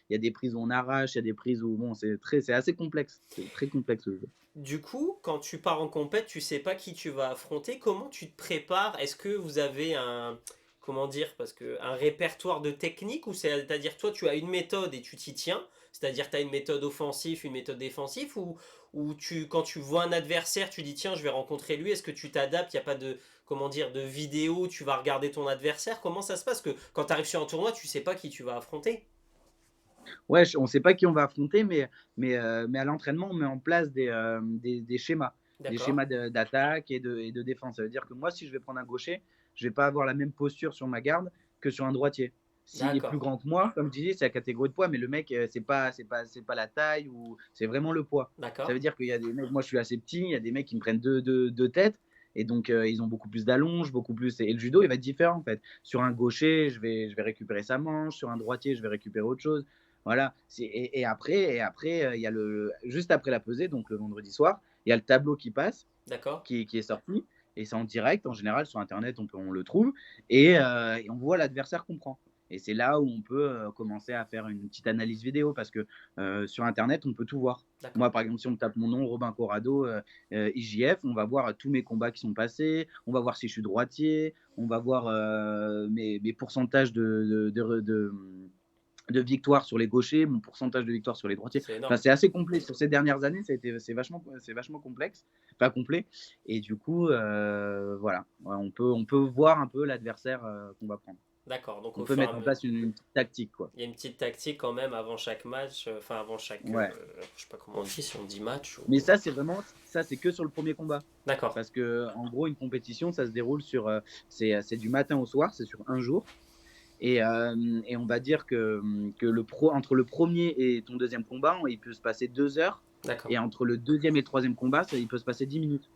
S2: y a des prises où on arrache, il y a des prises où bon, c'est assez complexe, c'est très complexe le jeu.
S1: du coup, quand tu pars en compète, tu sais pas qui tu vas affronter. Comment tu te prépares? Est-ce que vous avez un, comment dire, parce que un répertoire de techniques ou c'est-à-dire toi tu as une méthode et tu t'y tiens, c'est-à-dire tu as une méthode offensive, une méthode défensive ou quand tu vois un adversaire, tu dis tiens, je vais rencontrer lui, est-ce que tu t'adaptes? Il n'y a pas de, comment dire, de vidéo, tu vas regarder ton adversaire. Comment ça se passe? Que quand tu arrives sur un tournoi, tu sais pas qui tu vas affronter.
S2: Ouais, on ne sait pas qui on va affronter, mais à l'entraînement, on met en place des
S1: D'accord?
S2: schémas d'attaque et de défense. Ça veut dire que moi, si je vais prendre un gaucher, je ne vais pas avoir la même posture sur ma garde que sur un droitier. S'il est plus
S1: D'accord.
S2: grand que moi, comme tu dis, c'est la catégorie de poids, mais le mec, c'est pas la taille ou c'est vraiment le poids. Ça
S1: D'accord.
S2: veut dire qu'il y a des mecs, moi je suis assez petit, il y a des mecs qui me prennent deux têtes, et donc ils ont beaucoup plus d'allonge, beaucoup plus. Et le judo, il va être différent en fait. Sur un gaucher, je vais récupérer sa manche, sur un droitier, je vais récupérer autre chose. Voilà. Et après, il y a juste après la pesée, donc le vendredi soir, il y a le tableau qui passe,
S1: D'accord.
S2: qui est sorti, et c'est en direct. En général, sur Internet, on le trouve, et on voit l'adversaire qu'on prend. Et c'est là où on peut commencer à faire une petite analyse vidéo, parce que sur Internet, on peut tout voir.
S1: D'accord.
S2: Moi, par exemple, si on tape mon nom, Robin Corrado, IJF, on va voir tous mes combats qui sont passés, on va voir si je suis droitier, on va voir mes pourcentages de victoires sur les gauchers, mon pourcentage de victoires sur les droitiers.
S1: C'est
S2: Enfin,
S1: énorme.
S2: c'est assez complet. Sur ces dernières années, c'est vachement complexe, pas complet. Et du coup, voilà, ouais, on peut voir un peu l'adversaire qu'on va prendre.
S1: D'accord. Donc
S2: On
S1: au
S2: peut
S1: fur et à
S2: mettre en
S1: mesure.
S2: place une petite tactique, quoi.
S1: Il y a une petite tactique quand même avant chaque match, enfin avant chaque,
S2: Ouais.
S1: je sais pas comment on dit, si on dit match ou.
S2: Mais ça, c'est que sur le premier combat.
S1: D'accord,
S2: Parce que, en gros, une compétition, ça se déroule c'est du matin au soir, c'est sur un jour. Et on va dire que entre le premier et ton deuxième combat, il peut se passer 2 heures.
S1: d'accord.
S2: Et entre le deuxième et le troisième combat, il peut se passer 10 minutes.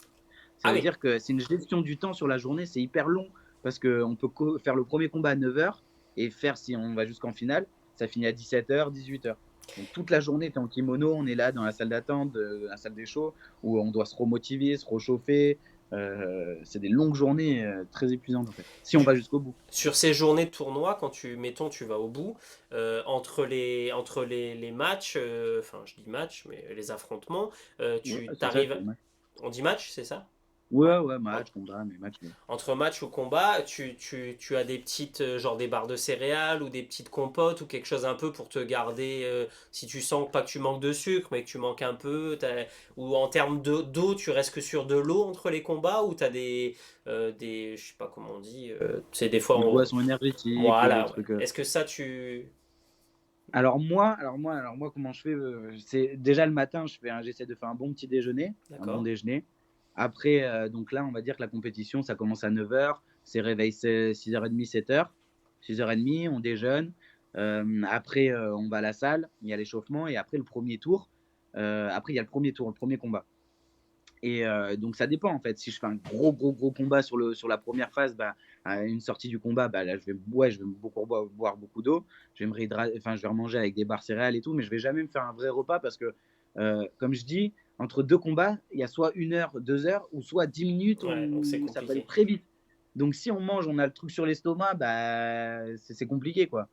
S2: Ça
S1: Ah
S2: veut
S1: oui,
S2: dire que c'est une gestion du temps sur la journée, c'est hyper long. Parce qu'on peut faire le premier combat à 9 heures et faire, si on va jusqu'en finale, ça finit à 17 heures, 18 heures. Donc toute la journée, tu es en kimono, on est là dans la salle d'attente, la salle des shows, où on doit se remotiver, se réchauffer. C'est des longues journées très épuisantes en fait, si on
S1: du-
S2: va jusqu'au bout.
S1: sur ces journées de tournoi, quand mettons, tu vas au bout, les matchs, enfin je dis match, mais les affrontements,
S2: Ouais,
S1: tu
S2: c'est ça,
S1: t'arrives, on dit match, c'est ça?
S2: ouais, ouais,
S1: En-
S2: match, combat, mais match. Ouais.
S1: Entre match ou combat, tu as des petites, genre des barres de céréales ou des petites compotes ou quelque chose un peu pour te garder, si tu sens pas que tu manques de sucre, mais que tu manques un peu, ou en termes d'eau, tu restes que sur de l'eau entre les combats ou tu as je sais pas comment on dit, c'est des fois
S2: Des
S1: on.
S2: boissons énergétiques, des
S1: Voilà, ouais.
S2: trucs.
S1: Est-ce que ça tu.
S2: Alors moi, comment je fais c'est déjà le matin, j'essaie de faire un bon petit déjeuner, un bon
S1: D'accord,
S2: déjeuner. Après, donc là, on va dire que la compétition, ça commence à 9 heures. C'est réveil 6h30, 7 heures. 6h30, on déjeune. Après, on va à la salle, il y a l'échauffement et après le premier tour. Après, il y a le premier tour, le premier combat. Et donc ça dépend en fait. Si je fais un gros combat sur la première phase, bah, à une sortie du combat, bah, là je vais beaucoup boire beaucoup d'eau. Enfin, je vais remanger avec des barres céréales et tout, mais je vais jamais me faire un vrai repas parce que, comme je dis, entre deux combats, il y a soit 1 heure, 2 heures, ou soit 10 minutes
S1: ouais, donc c'est
S2: où ça peut aller
S1: compliqué.
S2: très vite. Donc si on mange, on a le truc sur l'estomac, bah, c'est compliqué quoi.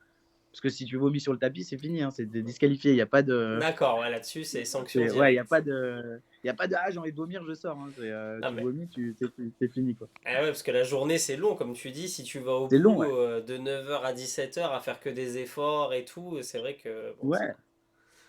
S2: Parce que si tu vomis sur le tapis, c'est fini, hein, c'est disqualifié. Il n'y a pas de.
S1: D'accord, ouais, là-dessus, c'est sanction
S2: Ouais, il n'y a
S1: directe.
S2: pas de. Il y a pas de ah, j'ai envie de vomir, je sors. Hein.
S1: Ah,
S2: Tu
S1: mais
S2: vomis, c'est fini, quoi.
S1: ah ouais, parce que la journée c'est long, comme tu dis, si tu vas au
S2: C'est long, ouais.
S1: bout de 9h à 17h à faire que des efforts et tout, c'est vrai que bon,
S2: Ouais,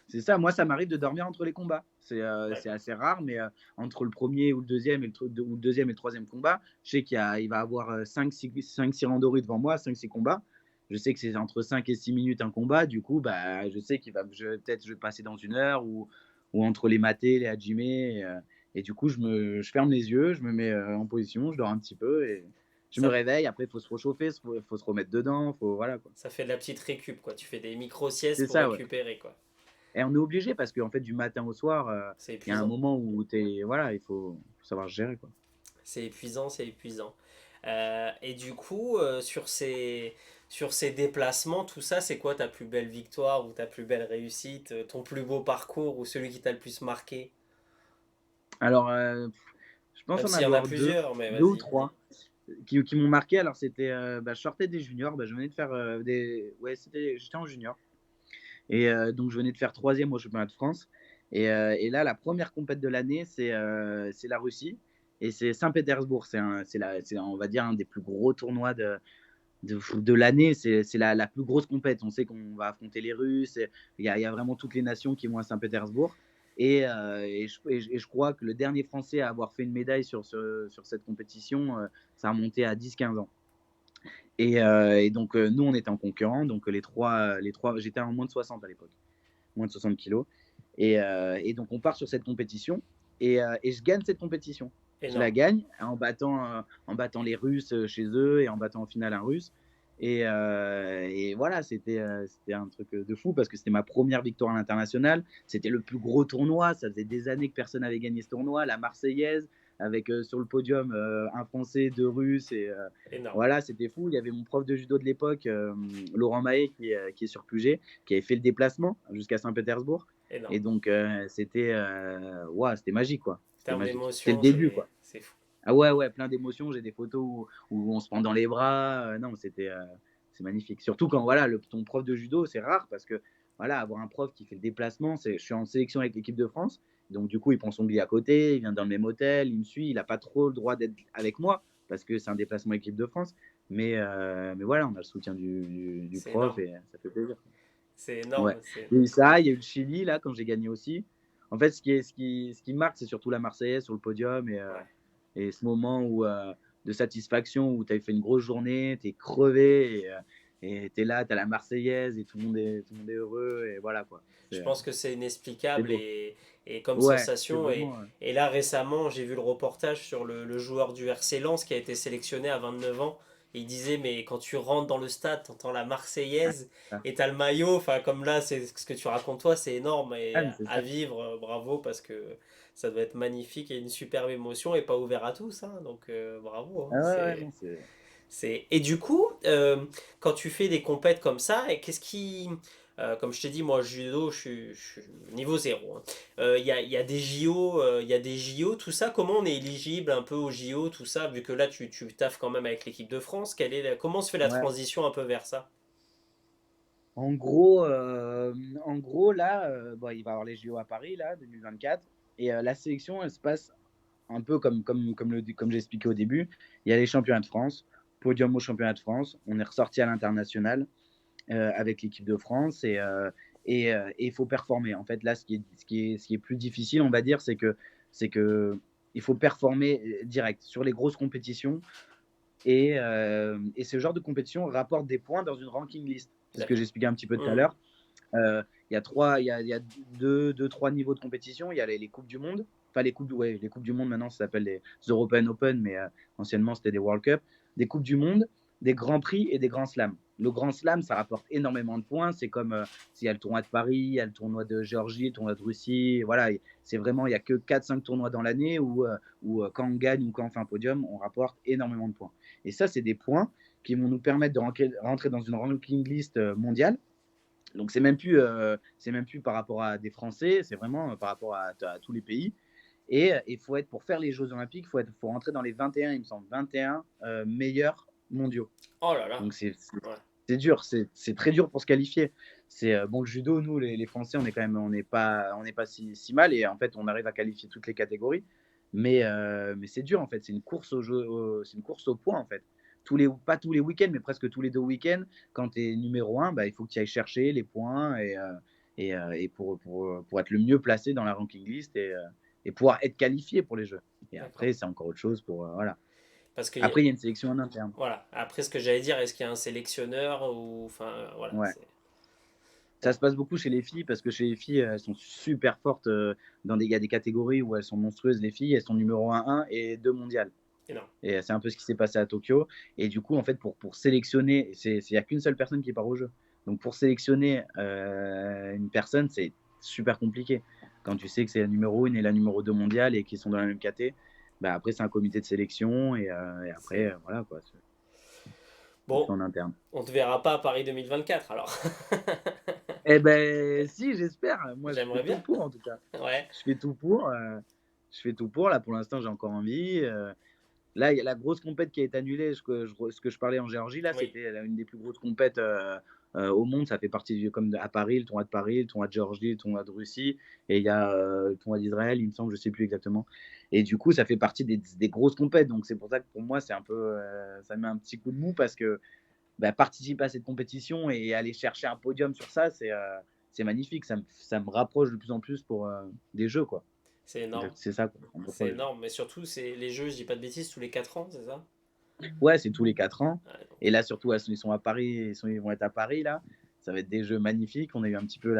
S2: c'est ça. Moi, ça m'arrive de dormir entre les combats.
S1: ouais,
S2: C'est assez rare, mais entre le premier ou le deuxième ou le deuxième et le troisième combat, je sais il va avoir 5-6 randoris devant moi, 5-6 combats. Je sais que c'est entre 5 et 6 minutes un combat. Du coup, bah, je sais peut-être je vais passer dans 1 heure ou entre les matés, les hajimés. Et du coup, je ferme les yeux, je me mets en position, je dors un petit peu et je me
S1: ça,
S2: réveille. Après, il faut se réchauffer, faut se remettre dedans. Voilà, quoi.
S1: ça fait de la petite récup, quoi. Tu fais des micro-siestes
S2: C'est
S1: pour
S2: ça, ouais.
S1: récupérer, quoi.
S2: Et on est obligé parce qu'en fait, du matin au soir,
S1: C'est
S2: il y a un
S1: épuisant.
S2: moment où voilà, faut savoir gérer, quoi.
S1: C'est épuisant, c'est épuisant. Et du coup, sur ces déplacements, tout ça, c'est quoi ta plus belle victoire ou ta plus belle réussite, ton plus beau parcours ou celui qui t'a le plus marqué?
S2: Alors, je pense
S1: Même
S2: en
S1: s'il y en a
S2: avoir
S1: plusieurs, mais
S2: deux ou
S1: vas-y, dis.
S2: trois qui m'ont marqué. Alors, c'était, je sortais des juniors, je venais de faire ouais, j'étais en junior. Et donc, je venais de faire troisième au championnat de France. Et là, la première compète de l'année, c'est la Russie. Et c'est Saint-Pétersbourg. On va dire, un des plus gros tournois de l'année. C'est la plus grosse compète. On sait qu'on va affronter les Russes. Il y a vraiment toutes les nations qui vont à Saint-Pétersbourg. Et je crois que le dernier Français à avoir fait une médaille sur cette compétition, ça a remonté à 10-15 ans. Et donc, nous, on était en concurrent. Donc, les trois j'étais en moins de 60 à l'époque, moins de 60 kilos. Et donc, on part sur cette compétition et je gagne cette compétition. Je la
S1: Énorme.
S2: gagne en battant les Russes chez eux et en battant en finale un Russe. Et voilà, c'était un truc de fou parce que c'était ma première victoire à l'international. C'était le plus gros tournoi. Ça faisait des années que personne n'avait gagné ce tournoi. La Marseillaise, avec sur le podium un Français, deux Russes.
S1: Énorme.
S2: Voilà, c'était fou. Il y avait mon prof de judo de l'époque, Laurent Mahé, qui est sur Puget, qui avait fait le déplacement jusqu'à Saint-Pétersbourg. Et
S1: Énorme.
S2: donc, c'était magique, quoi.
S1: En
S2: C'était
S1: termes
S2: magique. C'était le
S1: d'émotion,
S2: début, quoi.
S1: c'est fou.
S2: Ah ouais, ouais, plein d'émotions. J'ai des photos où on se prend dans les bras. Non, c'est magnifique. Surtout quand, voilà, ton prof de judo, c'est rare parce que, voilà, avoir un prof qui fait le déplacement, je suis en sélection avec l'équipe de France. Donc, du coup, il prend son billet à côté, il vient dans le même hôtel, il me suit. Il n'a pas trop le droit d'être avec moi parce que c'est un déplacement équipe de France. Mais voilà, on a le soutien du
S1: C'est
S2: prof
S1: énorme.
S2: et ça fait plaisir.
S1: C'est
S2: Ouais.
S1: énorme. C'est...
S2: Il y a eu ça, il y a eu le Chili, là, quand j'ai gagné aussi. En fait, ce qui marque, c'est surtout la Marseillaise sur le podium
S1: Ouais.
S2: et ce moment de satisfaction où tu as fait une grosse journée, tu es crevé et tu es là, tu as la Marseillaise et tout le monde est heureux. Et voilà, quoi.
S1: Je
S2: C'est
S1: pense que c'est
S2: c'est
S1: inexplicable
S2: beau.
S1: et comme
S2: Ouais, c'est
S1: sensation.
S2: vraiment.
S1: Et là, récemment, j'ai vu le reportage sur le joueur du RC Lens qui a été sélectionné à 29 ans. Et il disait, mais quand tu rentres dans le stade, t'entends la Marseillaise
S2: Ça.
S1: et t'as le maillot. Enfin, comme là, c'est ce que tu racontes toi, c'est énorme.
S2: Ah,
S1: Et
S2: mais c'est
S1: à
S2: ça.
S1: vivre, bravo, parce que ça doit être magnifique et une superbe émotion et pas ouvert à tous. Hein. Donc, bravo. Hein.
S2: Ah ouais, ouais, non, c'est.
S1: Et du coup, quand tu fais des compètes comme ça, et qu'est-ce qui... comme je t'ai dit, moi, judo, je suis niveau zéro. Hein. Il y a des JO, il y a des JO, tout ça. Comment on est éligible un peu aux JO, tout ça, vu que là, tu taffes quand même avec l'équipe de France. Comment se fait la
S2: Ouais.
S1: transition un peu vers ça?
S2: En gros, là, bon, il va y avoir les JO à Paris, là, 2024. Et la sélection, elle se passe un peu comme j'ai expliqué au début. Il y a les championnats de France, podium au championnat de France. On est ressorti à l'international avec l'équipe de France et il faut performer. En fait, là, ce qui est plus difficile, on va dire, c'est que il faut performer direct sur les grosses compétitions. Et ce genre de compétition rapporte des points dans une ranking list. C'est ce que
S1: D'accord.
S2: j'expliquais un petit peu tout à
S1: Mhm.
S2: l'heure. Il y a trois niveaux de compétition. Il y a les Coupes du Monde. Enfin, les Coupes du Monde, maintenant, ça s'appelle les European Open, mais anciennement, c'était des World Cup. Des Coupes du Monde, des Grands Prix et des Grands Slams. Le Grand Slam, ça rapporte énormément de points. C'est comme s'il y a le tournoi de Paris, il y a le tournoi de Géorgie, le tournoi de Russie. Voilà, c'est vraiment, il n'y a que 4-5 tournois dans l'année où quand on gagne ou quand on fait un podium, on rapporte énormément de points. Et ça, c'est des points qui vont nous permettre de rentrer dans une ranking list mondiale. Donc c'est même plus par rapport à des Français, c'est vraiment par rapport à tous les pays. Et il faut être pour faire les Jeux Olympiques, faut rentrer dans les 21, il me semble, 21 meilleurs mondiaux.
S1: Oh là là.
S2: Donc c'est
S1: Ouais.
S2: c'est dur, c'est très dur pour se qualifier. Bon, le judo, nous, les Français, on est quand même, on n'est pas si mal et en fait, on arrive à qualifier toutes les catégories. Mais c'est dur en fait. C'est une course au jeu, c'est une course au point en fait. Pas tous les week-ends, mais presque tous les 2 week-ends, quand tu es numéro un, bah, il faut que tu ailles chercher les points et pour être le mieux placé dans la ranking list et pouvoir être qualifié pour les Jeux. Et
S1: D'accord.
S2: après, c'est encore autre chose pour. Voilà.
S1: Parce que,
S2: Après, il y a une sélection en interne.
S1: voilà, après ce que j'allais dire, est-ce qu'il y a un sélectionneur ou. Enfin, voilà.
S2: Ouais. Ça
S1: Bon,
S2: se passe beaucoup chez les filles parce que chez les filles, elles sont super fortes il y a des catégories où elles sont monstrueuses, les filles. Elles sont numéro 1 et 2 mondiales.
S1: énorme.
S2: Et c'est un peu ce qui s'est passé à Tokyo. Et du coup, en fait, pour sélectionner, il n'y a qu'une seule personne qui part au jeu. Donc pour sélectionner une personne, c'est super compliqué. Quand tu sais que c'est la numéro 1 et la numéro 2 mondiale et qu'ils sont dans la même caté, bah après, c'est un comité de sélection. Et après,
S1: C'est...
S2: voilà, quoi. C'est
S1: Bon,
S2: en interne.
S1: on te verra pas à Paris 2024 alors.
S2: Eh ben, si, j'espère. Moi, je fais
S1: J'aimerais
S2: tout
S1: bien.
S2: pour, en tout cas.
S1: Ouais.
S2: Je fais tout pour. Je fais tout pour. Là, pour l'instant, j'ai encore envie. Là, il y a la grosse compète qui a été annulée. Ce que je parlais en Géorgie, là,
S1: Oui.
S2: c'était une des plus grosses compètes au monde. Ça fait partie à Paris, le tournoi de Paris, le tournoi de Géorgie, le tournoi de Russie. Et il y a le tournoi d'Israël, il me semble, je ne sais plus exactement. Et du coup, ça fait partie des grosses compètes. Donc, c'est pour ça que pour moi, c'est un peu, ça me met un petit coup de mou parce que bah, participer à cette compétition et aller chercher un podium sur ça, c'est magnifique. Ça me rapproche de plus en plus pour des jeux, quoi.
S1: C'est
S2: Donc,
S1: énorme.
S2: c'est ça, quoi, un beau
S1: C'est
S2: projet.
S1: énorme. Mais surtout, c'est les jeux, je dis pas de bêtises, tous les 4 ans, c'est ça?
S2: Ouais, c'est tous les 4 ans.
S1: Ouais,
S2: Et là, surtout, ils sont à Paris, ils vont être à Paris, là. Ça va être des jeux magnifiques. On a eu un petit peu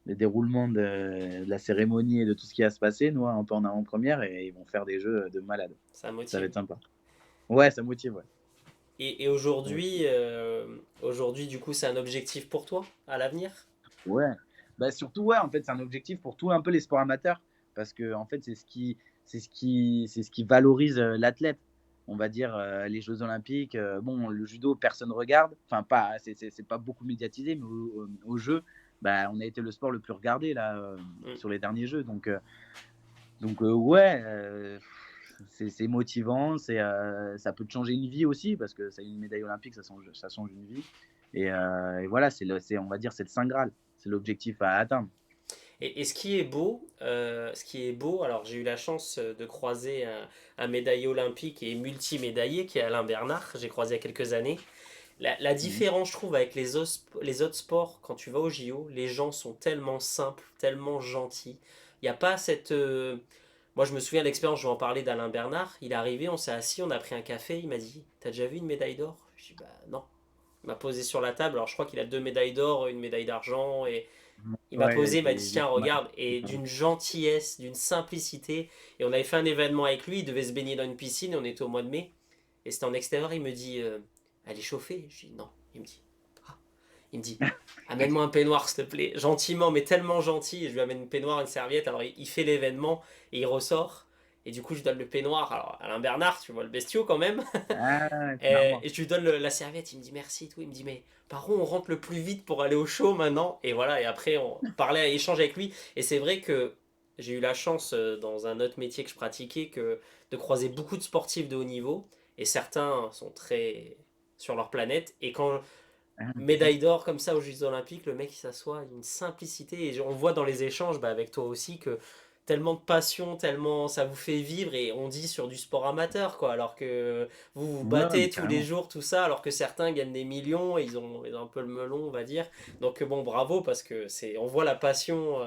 S2: le déroulement de la cérémonie et de tout ce qui va se passer, nous, un peu en avant-première, et ils vont faire des jeux de malade.
S1: ça
S2: Ça va
S1: motive.
S2: être sympa. Ouais, ça motive, ouais.
S1: Et
S2: Ça motive.
S1: aujourd'hui, du coup, c'est un objectif pour toi à l'avenir?
S2: Ouais. Bah, surtout, ouais, en fait, c'est un objectif pour tout un peu les sports amateurs, parce que, en fait, c'est ce qui valorise l'athlète. On va dire les Jeux Olympiques. Bon, le judo, personne regarde. Enfin, pas, c'est pas beaucoup médiatisé, mais aux Jeux, bah, on a été le sport le plus regardé là
S1: Mm.
S2: sur les derniers Jeux. Donc ouais, c'est motivant. Ça peut te changer une vie aussi parce que ça, une médaille olympique, ça change une vie. Et voilà, on va dire, c'est le Saint Graal. C'est l'objectif à atteindre.
S1: Et ce qui est beau, alors j'ai eu la chance de croiser un médaillé olympique et multimédaillé qui est Alain Bernard, j'ai croisé il y a quelques années. La
S2: Mhm.
S1: différence, je trouve, avec les autres sports, quand tu vas au JO, les gens sont tellement simples, tellement gentils. Il n'y a pas cette. Moi, je me souviens de l'expérience, je vais en parler d'Alain Bernard. Il est arrivé, on s'est assis, on a pris un café. Il m'a dit: T'as déjà vu une médaille d'or? Je dis: Bah non. Il m'a posé sur la table. Alors, je crois qu'il a deux médailles d'or, une médaille d'argent. Et il m'a
S2: Ouais,
S1: posé, il m'a dit:
S2: il
S1: Tiens,
S2: est pas mal.
S1: regarde. Et d'une gentillesse, d'une simplicité. Et on avait fait un événement avec lui. Il devait se baigner dans une piscine. On était au mois de mai. Et c'était en extérieur. Il me dit: Elle est chauffée? Je dis: Non. Il me dit: Ah. Il me dit: Amène-moi un peignoir, s'il te plaît. Gentiment, mais tellement gentil. Et je lui amène une peignoir, une serviette. Alors, il fait l'événement et il ressort. Et du coup, je donne le peignoir. Alors, Alain Bernard, tu vois le bestiau quand même.
S2: Ah, c'est
S1: Et
S2: marrant.
S1: je lui donne la serviette. Il me dit: Merci et tout. Il me dit: Mais par où on rentre le plus vite pour aller au show maintenant? Et voilà. Et après, on parlait, échange avec lui. Et c'est vrai que j'ai eu la chance, dans un autre métier que je pratiquais, de croiser beaucoup de sportifs de haut niveau. Et certains sont très sur leur planète. Et quand
S2: Ah,
S1: médaille d'or comme ça aux Jeux Olympiques, le mec il s'assoit, une simplicité. Et on voit dans les échanges, bah, avec toi aussi, que tellement de passion, tellement ça vous fait vivre. Et on dit sur du sport amateur, quoi. Alors que vous vous
S2: ouais,
S1: battez
S2: mais
S1: tous les
S2: carrément.
S1: jours, tout ça. Alors que certains gagnent des millions et ils ont un peu le melon, on va dire. Donc bon, bravo, parce que on voit la passion.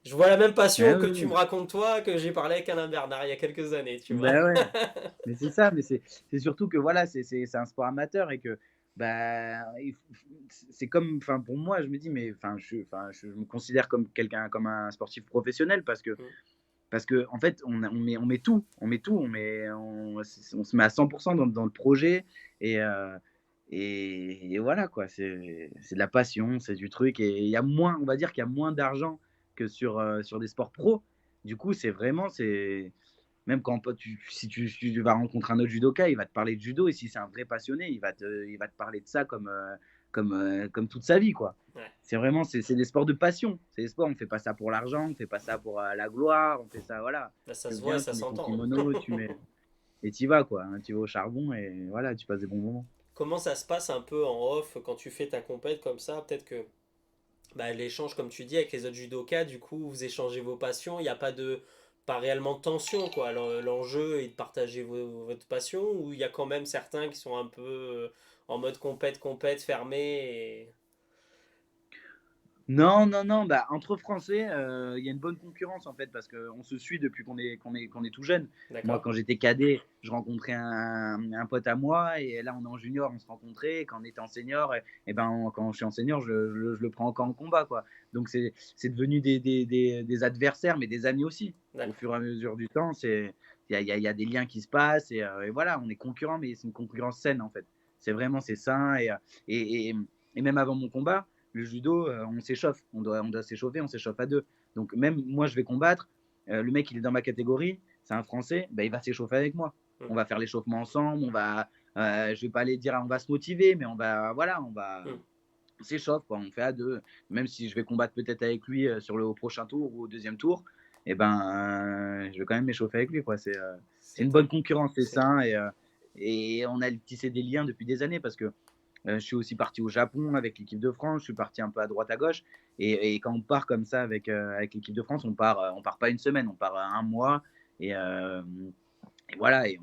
S1: Je vois la même passion
S2: Ah,
S1: que
S2: oui,
S1: tu me
S2: oui.
S1: racontes toi, que j'ai parlé avec Alain Bernard il y a quelques années, tu vois.
S2: Ben ouais. Mais c'est ça, mais c'est surtout que voilà, c'est un sport amateur et que bah, c'est comme, enfin pour moi, je me dis, mais enfin, je me considère comme quelqu'un, comme un sportif professionnel parce que en fait, on met tout, on se met à 100% dans le projet et, euh, et voilà quoi, c'est de la passion, c'est du truc et il y a moins, on va dire qu'il y a moins d'argent que sur des sports pro. Du coup, c'est même quand si tu vas rencontrer un autre judoka, il va te parler de judo et si c'est un vrai passionné, il va te parler de ça comme toute sa vie quoi.
S1: Ouais.
S2: C'est des sports de passion. C'est des sports, on fait pas ça pour l'argent, on fait pas ça pour la gloire, on fait ça, voilà.
S1: Là, ça
S2: Tu
S1: se voit et
S2: viens,
S1: ça
S2: tu mets ton
S1: s'entend.
S2: kimono, et tu vas quoi, hein, tu vas au charbon et voilà, tu passes des bons moments.
S1: comment ça se passe un peu en off quand tu fais ta compète comme ça? Peut-être que bah, l'échange, comme tu dis, avec les autres judokas, du coup, vous échangez vos passions. Il n'y a pas réellement de tension, quoi. L'enjeu est de partager votre passion ou il y a quand même certains qui sont un peu en mode compète, fermé
S2: Non, non, non, bah, entre Français, il y a une bonne concurrence en fait parce qu'on se suit depuis qu'on est tout jeune. Moi,
S1: D'accord?
S2: quand j'étais cadet, je rencontrais un pote à moi et là, on est en junior, on se rencontrait. Et quand on était en senior, et ben, quand je suis en senior, je le prends encore en combat, quoi. Donc, c'est devenu des adversaires, mais des amis aussi. Au
S1: D'accord.
S2: fur et à mesure du temps, il y a des liens qui se passent et voilà, on est concurrents, mais c'est une concurrence saine en fait. C'est sain et, et, et même avant mon combat, le judo, on s'échauffe, on doit s'échauffer, on s'échauffe à deux. Donc même moi, je vais combattre, le mec, il est dans ma catégorie, c'est un Français, bah, il va s'échauffer avec moi.
S1: Hmm.
S2: On va faire l'échauffement ensemble, je vais pas aller dire, on va se motiver, mais
S1: Hmm.
S2: on s'échauffe, quoi, on fait à deux. Même si je vais combattre peut-être avec lui sur le prochain tour ou au deuxième tour, et ben, je vais quand même m'échauffer avec lui, quoi. C'est
S1: C'est
S2: une bonne
S1: top.
S2: concurrence, c'est sain, et on a tissé des liens depuis des années parce que je suis aussi parti au Japon avec l'équipe de France, je suis parti un peu à droite à gauche. Et quand on part comme ça avec l'équipe de France, on part pas une semaine, on part un mois. Et, euh, et voilà, et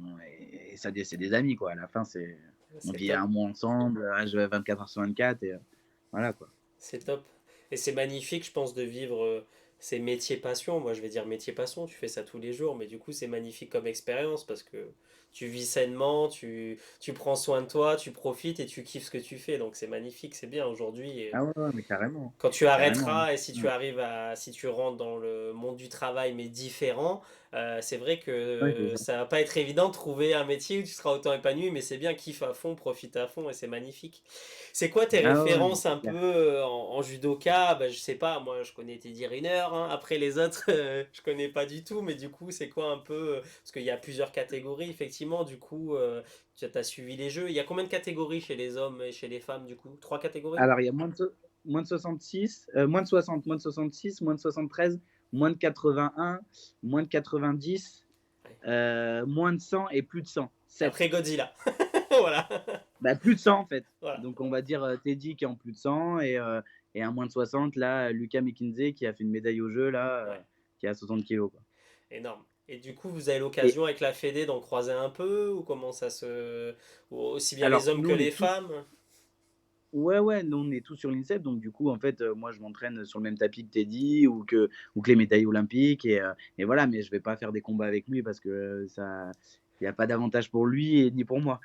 S2: ça, c'est des amis, quoi. À la fin, on
S1: C'est
S2: vit
S1: top.
S2: un mois ensemble, H 24 heures sur 24. Voilà, quoi.
S1: C'est top. Et c'est magnifique, je pense, de vivre ces métiers passion. Moi, je vais dire métier passion, tu fais ça tous les jours, mais du coup, c'est magnifique comme expérience parce que tu vis sainement, tu prends soin de toi, tu profites et tu kiffes ce que tu fais. Donc, c'est magnifique, c'est bien aujourd'hui.
S2: Ah ouais, ouais, mais carrément.
S1: Quand tu
S2: Carrément.
S1: arrêteras et si
S2: Hein.
S1: tu si tu rentres dans le monde du travail mais différent, c'est vrai
S2: Ouais, c'est
S1: que
S2: ça.
S1: ça va pas être évident de trouver un métier où tu seras autant épanoui, mais c'est bien, kiffe à fond, profite à fond et c'est magnifique. C'est quoi tes
S2: Ah ouais, ouais, mais
S1: références
S2: c'est
S1: un peu
S2: clair.
S1: en judoka? Bah, je sais pas, moi je connais Teddy Riner, hein. Après les autres, je connais pas du tout, mais du coup, c'est quoi un peu, parce qu'il y a plusieurs catégories, effectivement, du coup, tu as suivi les jeux. Il y a combien de catégories chez les hommes et chez les femmes, du coup? Trois catégories?
S2: Alors, il y a moins de 66, moins de 60, moins de 66, moins de 73, moins de 81, moins de 90,
S1: Ouais.
S2: moins de 100 et plus de 100.
S1: Et
S2: 7.
S1: après Godzilla. Voilà.
S2: Bah, plus de 100 en fait.
S1: Voilà.
S2: Donc on va dire Teddy qui est en plus de 100 et un moins de 60, là, Lucas McKinsey qui a fait une médaille au jeu, là,
S1: Ouais.
S2: qui a 60 kilos. Quoi.
S1: Énorme. Et du coup, vous avez
S2: Et
S1: l'occasion avec la Fédé d'en croiser un peu ou comment ça se... ou aussi bien les
S2: alors,
S1: hommes
S2: nous,
S1: que
S2: on
S1: les
S2: est tous.
S1: femmes?
S2: Ouais, ouais, nous, on est tous sur l'INSEP. Donc, du coup, en fait, moi, je m'entraîne sur le même tapis que Teddy ou que les médailles olympiques. Et voilà, mais je vais pas faire des combats avec lui parce que ça. Il n'y a pas d'avantage pour lui et ni pour moi.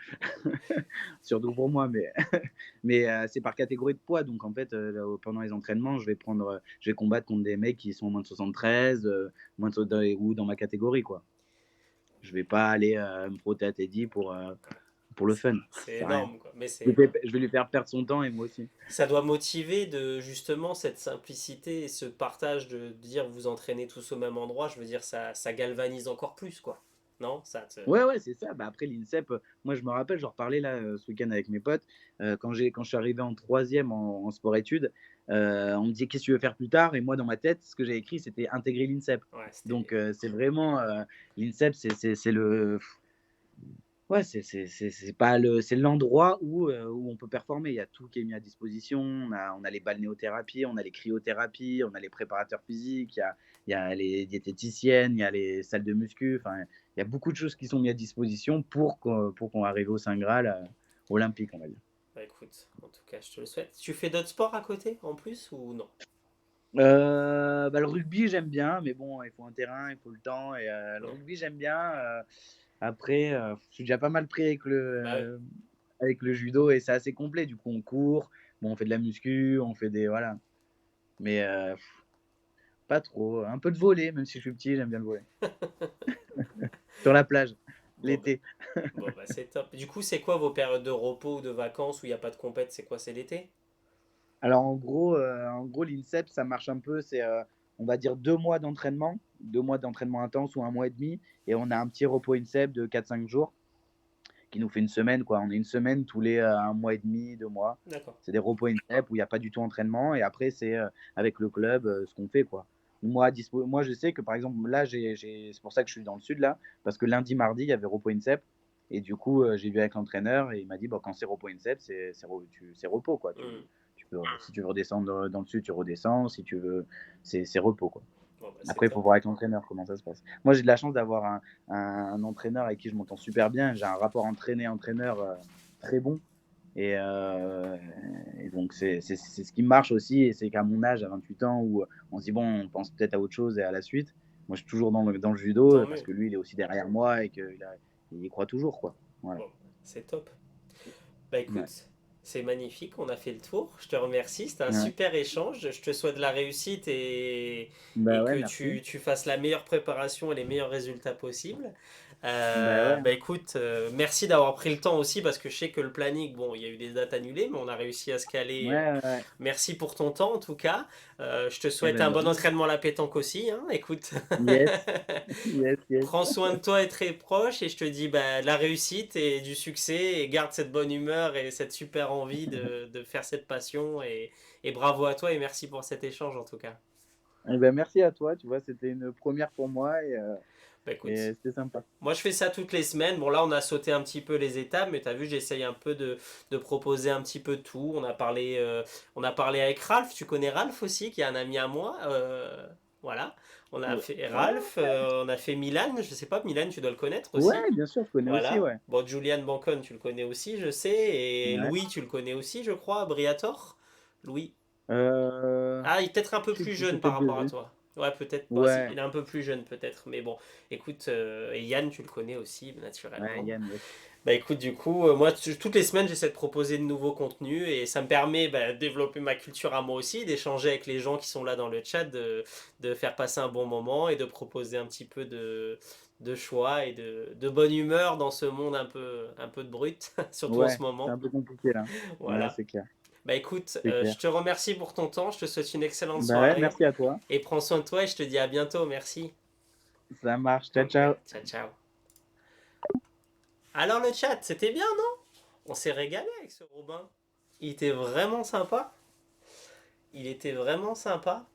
S2: Surtout pour moi, mais c'est par catégorie de poids. Donc en fait, pendant les entraînements, je vais combattre contre des mecs qui sont moins de 73, ou dans ma catégorie, quoi. Je vais pas aller me frotter à Teddy pour le fun. Ça
S1: C'est
S2: sert à rien.
S1: énorme, quoi. Mais
S2: Je
S1: c'est...
S2: vais, je vais lui faire perdre son temps et moi aussi.
S1: Ça doit motiver de justement cette simplicité et ce partage de dire vous entraînez tous au même endroit. Je veux dire, ça galvanise encore plus, quoi. Non? Ça te...
S2: Ouais, ouais, c'est ça. Bah, après, l'INSEP, moi, je me rappelle, j'en reparlais là ce week-end avec mes potes. Quand je suis arrivé en troisième en sport-études, on me disait qu'est-ce que tu veux faire plus tard. Et moi, dans ma tête, ce que j'ai écrit, c'était intégrer l'INSEP.
S1: Ouais,
S2: Donc,
S1: c'était...
S2: c'est vraiment l'INSEP, c'est le. Ouais, c'est pas c'est l'endroit où on peut performer. Il y a tout qui est mis à disposition. On a les balnéothérapies, on a les cryothérapies, on a les préparateurs physiques, il y a les diététiciennes, il y a les salles de muscu. Enfin, il y a beaucoup de choses qui sont mises à disposition pour qu'on arrive au Saint Graal olympique, on va dire.
S1: Bah écoute, en tout cas, je te le souhaite. Tu fais d'autres sports à côté, en plus, ou non?
S2: Bah, le rugby, j'aime bien, mais bon, il faut un terrain, il faut le temps. Le
S1: Non.
S2: rugby, j'aime bien. Après, je suis déjà pas mal pris
S1: Bah oui.
S2: avec le judo et c'est assez complet. Du coup, on court, bon, on fait de la muscu, on fait des. Voilà. Mais pas trop. Un peu de volley, même si je suis petit, j'aime bien le volley. Sur la plage,
S1: Bon, bah,
S2: l'été.
S1: bon, bah c'est top. Du coup, c'est quoi vos périodes de repos ou de vacances où il n'y a pas de compète? C'est quoi, c'est l'été?
S2: Alors, en gros l'INSEP, ça marche un peu. On va dire 2 mois d'entraînement, 2 mois d'entraînement intense ou un mois et demi. Et on a un petit repos INSEP de 4 5 jours qui nous fait une semaine, quoi. On est une semaine tous les un mois et demi, 2 mois.
S1: D'accord.
S2: C'est des repos INSEP où il n'y a pas du tout entraînement. Et après, c'est avec le club ce qu'on fait, quoi. Moi, je sais que par exemple, là, c'est pour ça que je suis dans le sud, là, parce que lundi, mardi, il y avait repos INSEP. Et du coup, j'ai vu avec l'entraîneur et il m'a dit: «Bah, quand c'est repos INSEP, c'est repos, quoi.
S1: Hmm.
S2: Tu peux si tu veux redescendre dans le sud, tu redescends, si tu veux c'est repos, quoi».
S1: Bon, bah, c'est
S2: Après, il faut
S1: top.
S2: voir avec l'entraîneur comment ça se passe. Moi, j'ai de la chance d'avoir un entraîneur avec qui je m'entends super bien. J'ai un rapport entraîné-entraîneur, très bon et heu et donc c'est ce qui marche aussi et c'est qu'à mon âge, à 28 ans où, on se dit: «Bon, on pense peut-être à autre chose et à la suite». Moi, je suis toujours dans le judo,
S1: Tant
S2: parce
S1: mieux.
S2: que lui, il est aussi derrière moi et il y croit toujours, quoi. Voilà.
S1: Bon, c'est top. Bah
S2: Ouais.
S1: écoute, c'est magnifique, on a fait le tour. Je te remercie, c'était un
S2: Ouais.
S1: super échange. Je te souhaite de la réussite
S2: Bah,
S1: et
S2: ouais,
S1: que
S2: merci.
S1: tu fasses la meilleure préparation et les meilleurs résultats possibles.
S2: Bah, ouais,
S1: Bah écoute, merci d'avoir pris le temps aussi parce que je sais que le planning, bon, il y a eu des dates annulées, mais on a réussi à se caler.
S2: ouais, ouais, ouais.
S1: Merci pour ton temps en tout cas. Je te
S2: Eh
S1: souhaite
S2: bah,
S1: un
S2: de
S1: bon
S2: rien.
S1: entraînement à la pétanque aussi, hein, écoute.
S2: Yes, yes, yes.
S1: Prends soin de toi et très proche et je te dis bah, la réussite et du succès et garde cette bonne humeur et cette super envie de faire cette passion et bravo à toi et merci pour cet échange en tout cas.
S2: Eh bah, merci à toi, tu vois? C'était une première pour moi
S1: Bah écoute,
S2: et c'était sympa.
S1: moi je fais ça toutes les semaines. Bon là on a sauté un petit peu les étapes mais t'as vu j'essaye un peu de proposer un petit peu de tout. On a parlé avec Ralph, tu connais Ralph aussi qui est un ami à moi. Voilà, on a
S2: Ouais,
S1: fait
S2: ouais,
S1: Ralph, on a fait Milan, je sais pas Milan tu dois le connaître
S2: ouais,
S1: aussi.
S2: bien sûr, je connais aussi,
S1: Voilà.
S2: ouais.
S1: Bon, Julian Bancon, tu le connais aussi, je sais. Et
S2: Ouais.
S1: Louis, tu le connais aussi, je crois. Briator. Louis.
S2: Heu,
S1: Ah, il est peut-être un peu
S2: je sais
S1: plus
S2: plus, j'ai
S1: jeune par
S2: peut-être déjà
S1: rapport à
S2: vu.
S1: toi. Ouais, peut-être pas. Si,
S2: Ouais,
S1: il est un peu plus jeune, peut-être. Mais bon, écoute, et Yann, tu le connais aussi,
S2: ouais,
S1: naturellement.
S2: Yann, yes.
S1: Bah écoute, du coup, moi, toutes les semaines, j'essaie de proposer de nouveaux contenus et ça me permet bah, de développer ma culture à moi aussi, d'échanger avec les gens qui sont là dans le chat, de faire passer un bon moment et de proposer un petit peu de choix et de bonne humeur dans ce monde un peu de brut, surtout en ce
S2: Ouais, c'est
S1: moment.
S2: un peu compliqué là. Ouais,
S1: Voilà.
S2: c'est clair,
S1: Bah écoute,
S2: c'est clair.
S1: je te remercie pour ton temps, je te souhaite une excellente
S2: Bah, ouais,
S1: soirée
S2: merci à toi.
S1: et prends soin de toi et je te dis à bientôt, merci.
S2: Ça marche. Ciao,
S1: Ok,
S2: ciao.
S1: ciao ciao. Alors le chat, c'était bien, non? On s'est régalé avec ce Robin. Il était vraiment sympa. Il était vraiment sympa.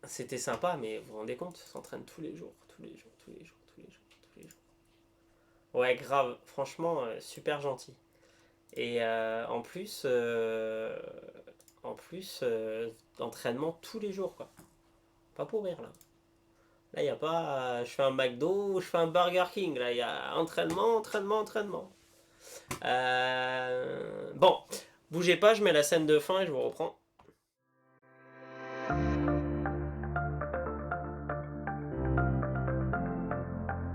S1: C'était sympa, mais vous vous rendez compte, il s'entraîne tous les jours, tous les jours, tous les jours, tous les jours, tous les jours. Ouais, grave, franchement, super gentil. Et en plus, entraînement tous les jours, quoi. Pas pour rire, là. Là, il n'y a pas, je fais un McDo ou je fais un Burger King. Là, il y a entraînement, entraînement, entraînement. Bon, bougez pas, je mets la scène de fin et je vous reprends.